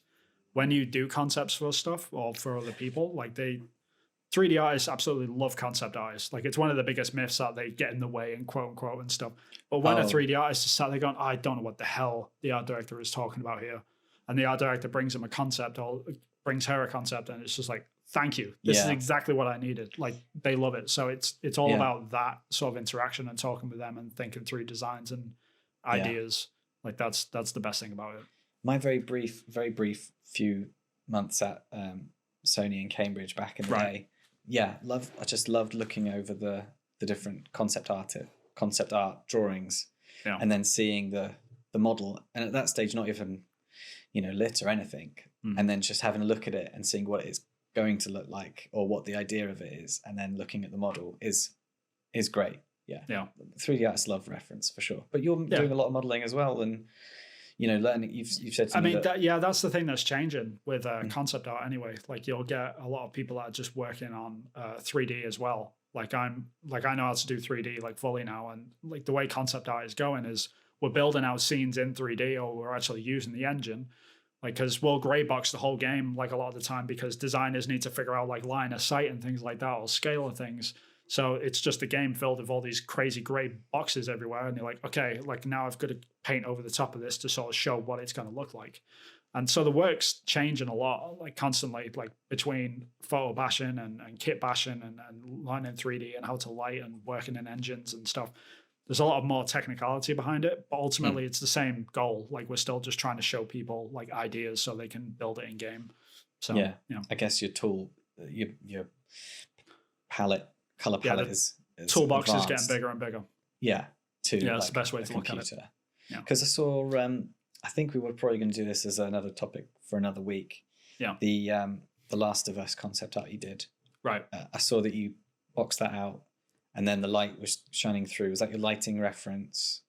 when you do concepts for stuff or for other people, like 3D artists absolutely love concept artists. Like it's one of the biggest myths that they get in the way and quote unquote and stuff. But when a 3D artist is sat there going, I don't know what the hell the art director is talking about here, and the art director brings him a concept or brings her a concept, and it's just like, thank you. This is exactly what I needed. Like they love it. So it's all about that sort of interaction and talking with them and thinking through designs and ideas. Like that's the best thing about it. My very brief few months at Sony in Cambridge back in the day. Yeah, I just loved looking over the different concept art drawings, and then seeing the model, and at that stage not even lit or anything, and then just having a look at it and seeing what it's going to look like or what the idea of it is, and then looking at the model is great. Yeah 3D artists love reference for sure, but you're doing a lot of modeling as well, and learning. You've said to me that's the thing that's changing with concept art anyway. Like you'll get a lot of people that are just working on 3D as well. Like I know how to do 3D like fully now, and like the way concept art is going is we're building out scenes in 3D, or we're actually using the engine. Like, because we'll gray box the whole game like a lot of the time, because designers need to figure out like line of sight and things like that, or scale of things. So it's just a game filled with all these crazy gray boxes everywhere, and you're like, okay, like now I've got to paint over the top of this to sort of show what it's going to look like. And so the work's changing a lot, like constantly, like between photo bashing and kit bashing and learning 3D and how to light and working in engines and stuff. There's a lot of more technicality behind it, but ultimately it's the same goal. Like we're still just trying to show people like ideas so they can build it in game. So I guess your tool, your color palette is toolbox is getting bigger and bigger. Yeah, that's the best way to look at it. Yeah, because I saw. I think we were probably going to do this as another topic for another week. Yeah, the Last of Us concept art you did. Right. I saw that you boxed that out. And then the light was shining through. Was that your lighting reference?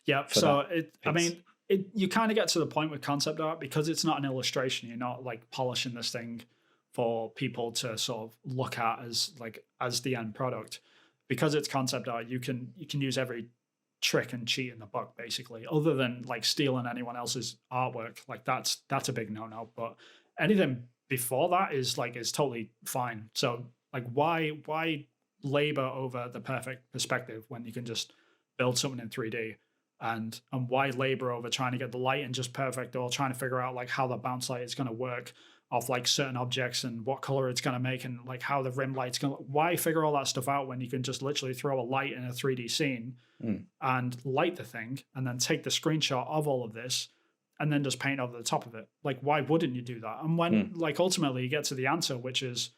Yeah. for So that I piece. mean, you kind of get to the point with concept art because it's not an illustration. You're not like polishing this thing for people to sort of look at as the end product. Because it's concept art, you can use every trick and cheat in the book basically, other than like stealing anyone else's artwork. Like that's a big no. But anything before that is totally fine. So like why labor over the perfect perspective when you can just build something in 3D? And why labor over trying to get the lighting just perfect, or trying to figure out like how the bounce light is going to work off like certain objects and what color it's going to make and like how the rim light's going to, why figure all that stuff out when you can just literally throw a light in a 3D scene and light the thing and then take the screenshot of all of this and then just paint over the top of it? Like, why wouldn't you do that? And when like ultimately you get to the answer, which is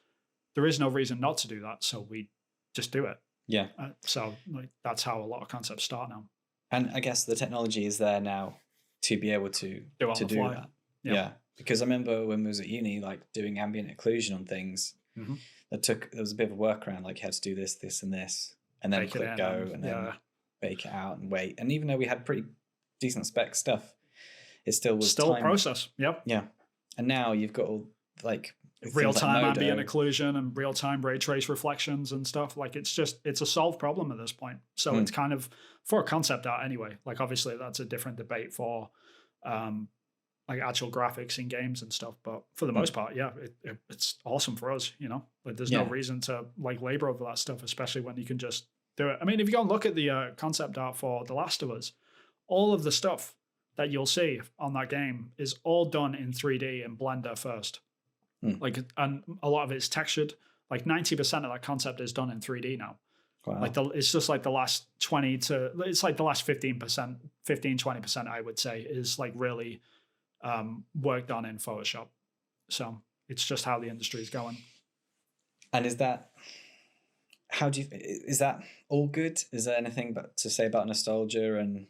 there is no reason not to do that, so we just do it. Yeah. So like that's how a lot of concepts start now. And I guess the technology is there now to be able to do that. Yeah. Because I remember when we was at uni, like doing ambient occlusion on things, there was a bit of a workaround, like you had to do this, this, and this, and then click go, and then bake it out and wait. And even though we had pretty decent spec stuff, it still was a process. Yep. Yeah. And now you've got all like real-time ambient occlusion and real-time ray trace reflections and stuff. Like it's a solved problem at this point. So it's kind of, for a concept art anyway, like obviously that's a different debate for like actual graphics in games and stuff, but for the most part, it's awesome for us, you know. Like there's no reason to like labor over that stuff, especially when you can just do it. I mean, if you go and look at the concept art for The Last of Us, all of the stuff that you'll see on that game is all done in 3D in Blender first. Like, and a lot of it's textured. Like 90% of that concept is done in 3D now. Wow. Like it's just like the last 15%, 20%, I would say, is like really worked on in Photoshop. So it's just how the industry is going. And is that all good? Is there anything to say about nostalgia? And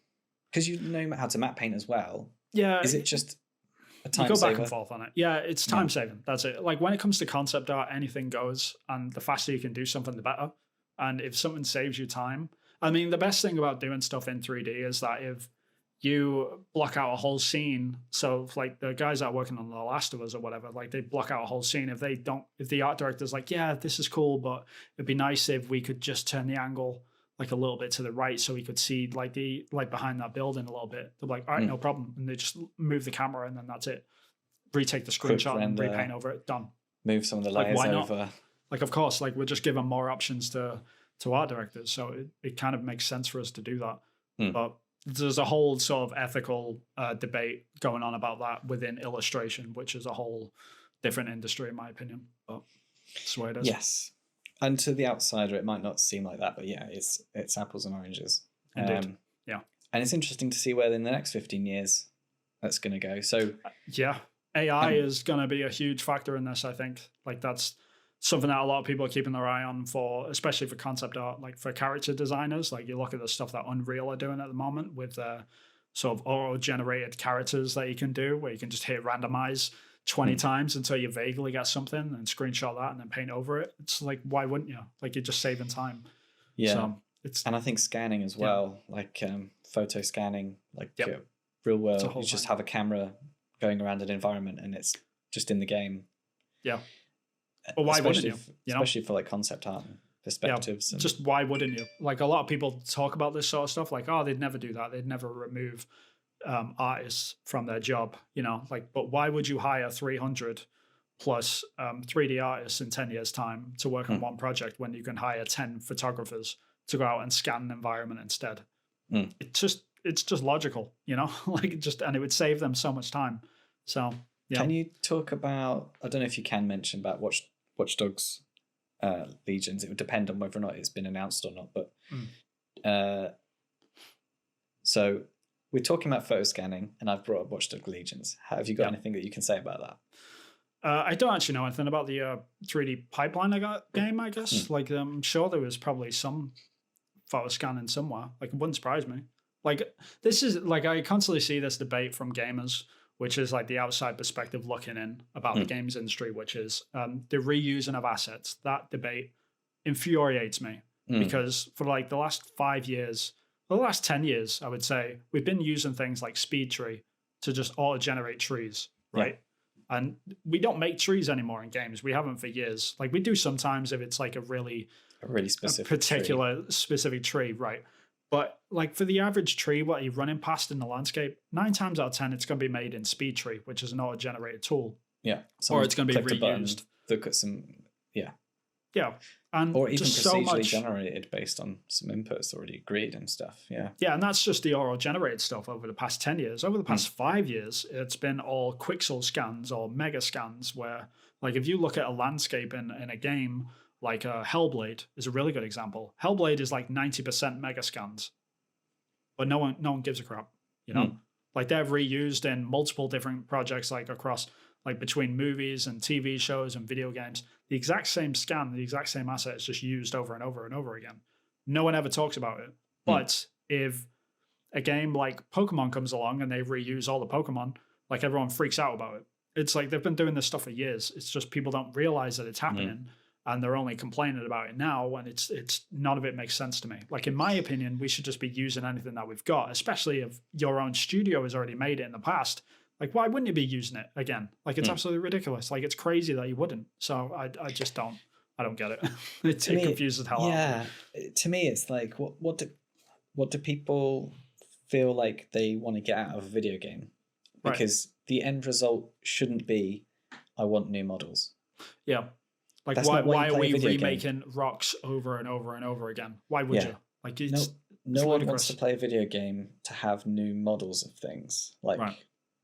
because you know how to matte paint as well. Yeah. Is it just a time you go saver? back and forth on it. Yeah, it's time saving. That's it. Like when it comes to concept art, anything goes, and the faster you can do something, the better. And if something saves you time, I mean, the best thing about doing stuff in 3D is that if you block out a whole scene, so like the guys that are working on The Last of Us or whatever, like they block out a whole scene. If the art director's like, yeah, this is cool, but it'd be nice if we could just turn the angle like a little bit to the right so we could see like behind that building a little bit. They're like, all right, no problem. And they just move the camera and then that's it. Retake the screenshot and repaint over it. Done. Move some of the layers over. Like, of course, like we're just giving more options to art directors. So it kind of makes sense for us to do that. But there's a whole sort of ethical debate going on about that within illustration, which is a whole different industry, in my opinion. But that's the way it is. Yes. And to the outsider, it might not seem like that, but yeah, it's apples and oranges. Indeed. Yeah. And it's interesting to see where in the next 15 years that's going to go. So yeah, AI is going to be a huge factor in this, I think. Like that's something that a lot of people are keeping their eye on for, especially for concept art, like for character designers. Like you look at the stuff that Unreal are doing at the moment with sort of auto-generated characters that you can do, where you can just hit randomize 20 times until you vaguely get something and screenshot that and then paint over it. It's like, why wouldn't you? Like you're just saving time. Yeah. So and I think scanning as well, like photo scanning, like real world, you just have a camera going around an environment and it's just in the game. Yeah. But why wouldn't you? Especially for like concept art and perspectives. Yeah. Just why wouldn't you? Like a lot of people talk about this sort of stuff, like, oh, they'd never do that. They'd never remove artists from their job, you know, like, but why would you hire 300 plus 3D artists in 10 years time to work on one project when you can hire 10 photographers to go out and scan an environment instead? It's just logical, you know, like and it would save them so much time. So yeah. Can you talk about, I don't know if you can mention about Watch Dogs Legions. It would depend on whether or not it's been announced or not, but so we're talking about photo scanning, and I've brought up Watch Dogs Legions. Have you got anything that you can say about that? I don't actually know anything about the 3D pipeline game, I guess. Like, I'm sure there was probably some photo scanning somewhere. Like, it wouldn't surprise me. Like, this is, like, I constantly see this debate from gamers, which is, like, the outside perspective looking in about the games industry, which is the reusing of assets. That debate infuriates me because for, like, the last 5 years, the last 10 years, I would say, we've been using things like Speed Tree to just auto-generate trees, right? Yeah. And we don't make trees anymore in games. We haven't for years. Like we do sometimes if it's like a really specific particular specific tree, right? But like for the average tree, what you're running past in the landscape, 9 times out of 10, it's going to be made in Speed Tree, which is an auto-generated tool. Yeah. Or it's going to be reused. Look at some, yeah. And or even just procedurally generated based on some inputs already agreed and stuff. Yeah. Yeah, and that's just the auto-generated stuff over the past 10 years. Over the past 5 years, it's been all quixel scans or mega scans where, like, if you look at a landscape in a game, like Hellblade is a really good example. Hellblade is like 90% mega scans, but no one gives a crap, you know? Like they're reused in multiple different projects, like across, like between movies and TV shows and video games. The exact same scan, the exact same asset is just used over and over and over again. No one ever talks about it. But if a game like Pokemon comes along and they reuse all the Pokemon, like everyone freaks out about it. It's like they've been doing this stuff for years. It's just people don't realize that it's happening and they're only complaining about it now, and it's none of it makes sense to me. Like in my opinion, we should just be using anything that we've got, especially if your own studio has already made it in the past. Like, why wouldn't you be using it again? Like, it's absolutely ridiculous. Like, it's crazy that you wouldn't. So I just don't. I don't get it. It confuses the hell out of me. To me, it's like, what do people feel like they want to get out of a video game? Because the end result shouldn't be, I want new models. Yeah. Like, why are we remaking Rocks over and over and over again? Why would you? Like, no one wants to play a video game to have new models of things. Like,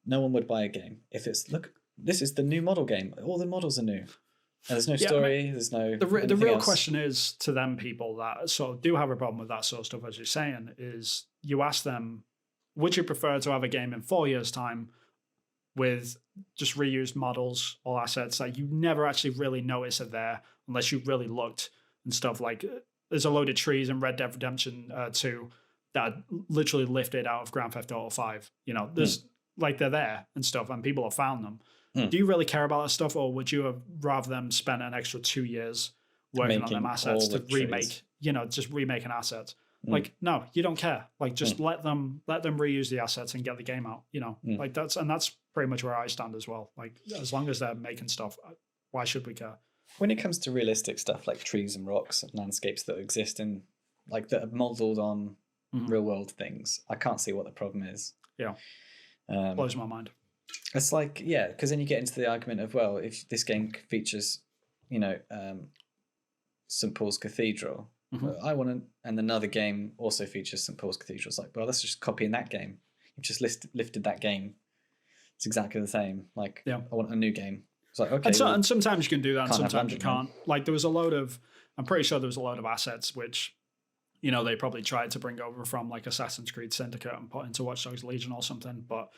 no one would buy a game if it's, look, this is the new model game. All the models are new. And there's no story. There's no. The real question is to them people that sort of do have a problem with that sort of stuff, as you're saying, is you ask them, would you prefer to have a game in 4 years' time with just reused models or assets that you never actually really notice are there unless you really looked and stuff? Like there's a load of trees in Red Dead Redemption 2 that literally lifted out of Grand Theft Auto 5. You know, there's like they're there and stuff and people have found them. Do you really care about that stuff, or would you have rather them spend an extra 2 years working on them assets to remake, just remake an asset? Like, no, you don't care. Like, just let them reuse the assets and get the game out. Like that's pretty much where I stand as well. Like, as long as they're making stuff, why should we care? When it comes to realistic stuff like trees and rocks and landscapes that exist in, like, that are modeled on real world things, I can't see what the problem is. Yeah, blows my mind. It's like, because then you get into the argument of, well, if this game features, St. Paul's Cathedral, I want to, and another game also features St. Paul's Cathedral. It's like, well, let's just copy in that game. You've just lifted that game. It's exactly the same. Like, I want a new game. It's like, okay. And sometimes you can do that, and sometimes you can't. Like, there was a load of, I'm pretty sure there was a load of assets which, they probably tried to bring over from like Assassin's Creed Syndicate and put into Watch Dogs Legion or something, but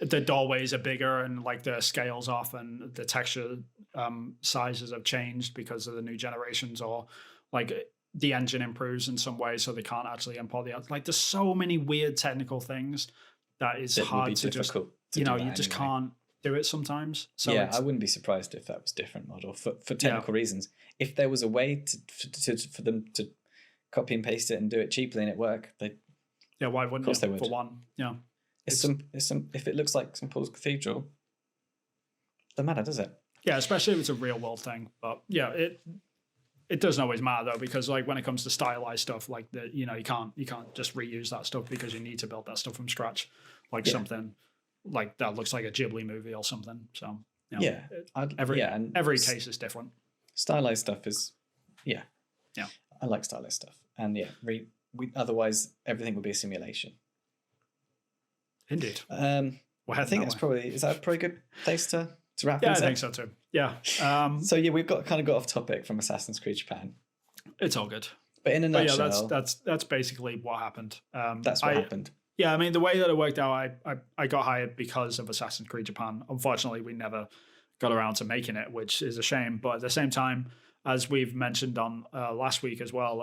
the doorways are bigger and like the scale's off and the texture sizes have changed because of the new generations, or like the engine improves in some way so they can't actually import the, like there's so many weird technical things that is hard to just, you just can't do it sometimes. So I wouldn't be surprised if that was a different model for technical reasons. If there was a way for them to copy and paste it and do it cheaply and it work, why wouldn't they would. For one? If it looks like St. Paul's Cathedral, doesn't matter, does it? Yeah, especially if it's a real world thing. But yeah, it doesn't always matter though, because like when it comes to stylized stuff, like you can't just reuse that stuff because you need to build that stuff from scratch, like something like that looks like a Ghibli movie or something. So every case is different. Stylized stuff is I like stylized stuff, and otherwise everything would be a simulation. Indeed. I think that's probably a pretty good place to wrap things up. I think so too. Yeah. So we've got off topic from Assassin's Creed Japan. It's all good. But in a nutshell, that's basically what happened. That's what happened. Yeah, I mean the way that it worked out, I got hired because of Assassin's Creed Japan. Unfortunately, we never got around to making it, which is a shame. But at the same time, as we've mentioned on last week as well,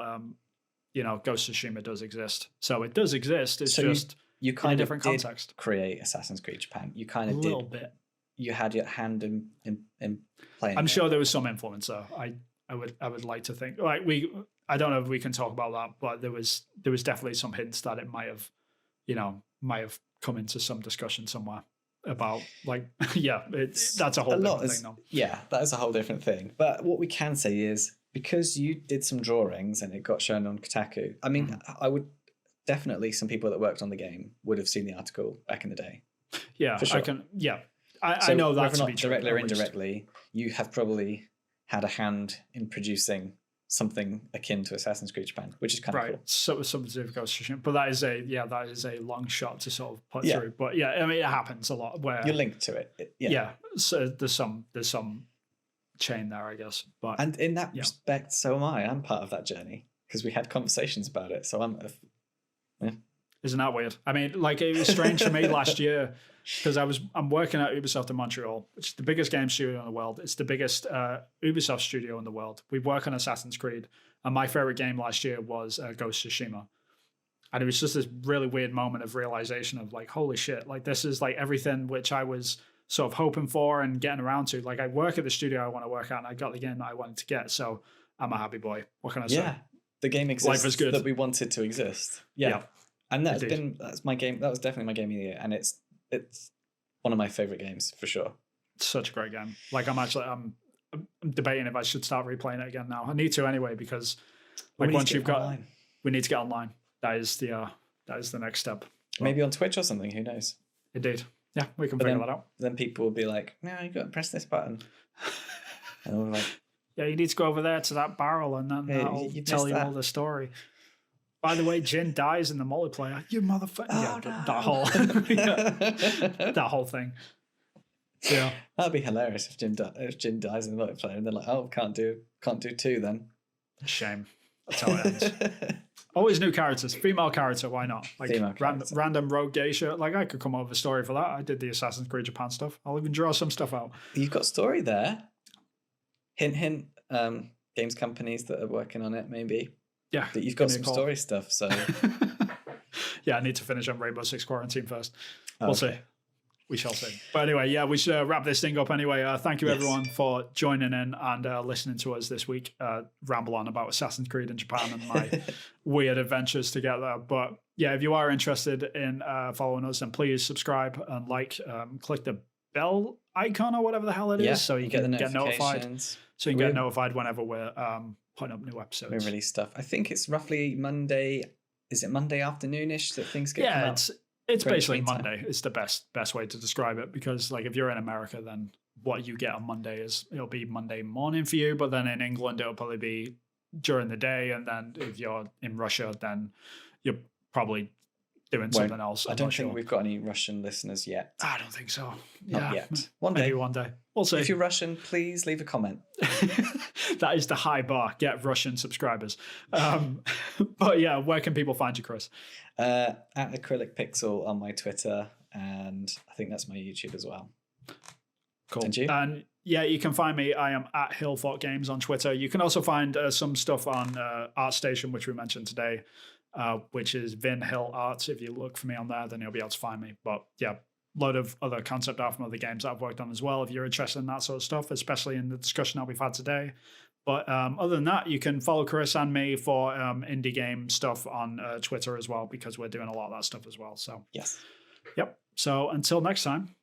Ghost of Tsushima does exist. So it does exist. It's just you kind in a of different context. Create Assassin's Creed Japan. You kind of a little bit. You had your hand in playing. I'm sure there was some influence though. I would like to think. Like I don't know if we can talk about that, but there was definitely some hints that it might have, might have come into some discussion somewhere about like, yeah, that's a whole different thing though. Yeah, that is a whole different thing. But what we can say is, because you did some drawings and it got shown on Kotaku, I mean, I would definitely, some people that worked on the game would have seen the article back in the day. Yeah, for sure. I know that to be true, directly or indirectly, you have probably had a hand in producing something akin to Assassin's Creed Japan, which is kind of cool. So something to do with Ghost of Tsushima, but that is a long shot to sort of put through. But yeah, I mean, it happens a lot where you're linked to it. So there's some chain there, I guess. But and in that respect, so am I. I'm part of that journey because we had conversations about it. So I'm. Isn't that weird? I mean, like, it was strange for me last year because I'm working at Ubisoft in Montreal, which is the biggest game studio in the world. It's the biggest Ubisoft studio in the world. We work on Assassin's Creed, and my favorite game last year was Ghost of Tsushima. And it was just this really weird moment of realization of like, holy shit, like this is like everything which I was sort of hoping for and getting around to. Like, I work at the studio I want to work at, and I got the game that I wanted to get. So I'm a happy boy. What can I say? Yeah, the game exists. Life is good. That we wanted to exist. Yeah. And that's my game. That was definitely my game of the year, and it's one of my favorite games for sure. It's such a great game. Like, I'm debating if I should start replaying it again now. I need to anyway, because like once you've got, we need to get online. That is the next step. Maybe on Twitch or something. Who knows? Indeed. Yeah, we can figure that out. Then people will be like, "No, you got to press this button," and we're like, "Yeah, you need to go over there to that barrel, and then that'll tell you all the story." By the way, Jin dies in the multiplayer. You motherfucker! Oh, that whole thing. Yeah, that'd be hilarious if Jin dies in the multiplayer, and they're like, "Oh, can't do 2 then." Shame. That's how it ends. Always new characters, female character. Why not? Like random rogue geisha. Like, I could come up with a story for that. I did the Assassin's Creed Japan stuff. I'll even draw some stuff out. You've got story there. Hint, hint. Games companies that are working on it, maybe. Yeah, that you've got some story stuff. So yeah, I need to finish on Rainbow Six Quarantine first. We'll see. We shall see. But anyway, yeah, we should wrap this thing up anyway. Thank you everyone for joining in and listening to us this week. Ramble on about Assassin's Creed in Japan and my weird adventures to get there. But yeah, if you are interested in following us, then please subscribe and like. Click the bell icon or whatever the hell it is, so you can get notified. So you can get notified whenever we're putting up new episodes. We release stuff. I think it's roughly Monday. Is it Monday afternoonish that things get come out? It's basically Monday. It's the best way to describe it, because like if you're in America, then what you get on Monday it'll be Monday morning for you, but then in England it'll probably be during the day, and then if you're in Russia, then you're probably doing something else. I don't think we've got any Russian listeners yet. I don't think so. Not yet. Maybe one day. We'll see. If you're Russian, please leave a comment. That is the high bar. Get Russian subscribers. But yeah, where can people find you, Chris? At Acrylic Pixel on my Twitter, and I think that's my YouTube as well. Cool. And you? And yeah, you can find me. I am at Hillthought Games on Twitter. You can also find some stuff on ArtStation, which we mentioned today, which is Vin Hill Arts. If you look for me on there, then you'll be able to find me. But yeah, load of other concept art from other games that I've worked on as well, if you're interested in that sort of stuff, especially in the discussion that we've had today. But other than that, you can follow Chris and me for indie game stuff on Twitter as well, because we're doing a lot of that stuff as well. So yes. Yep. So until next time,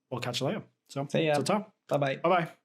we'll catch you later. So see ya. Ta-ta. Bye-bye. Bye-bye.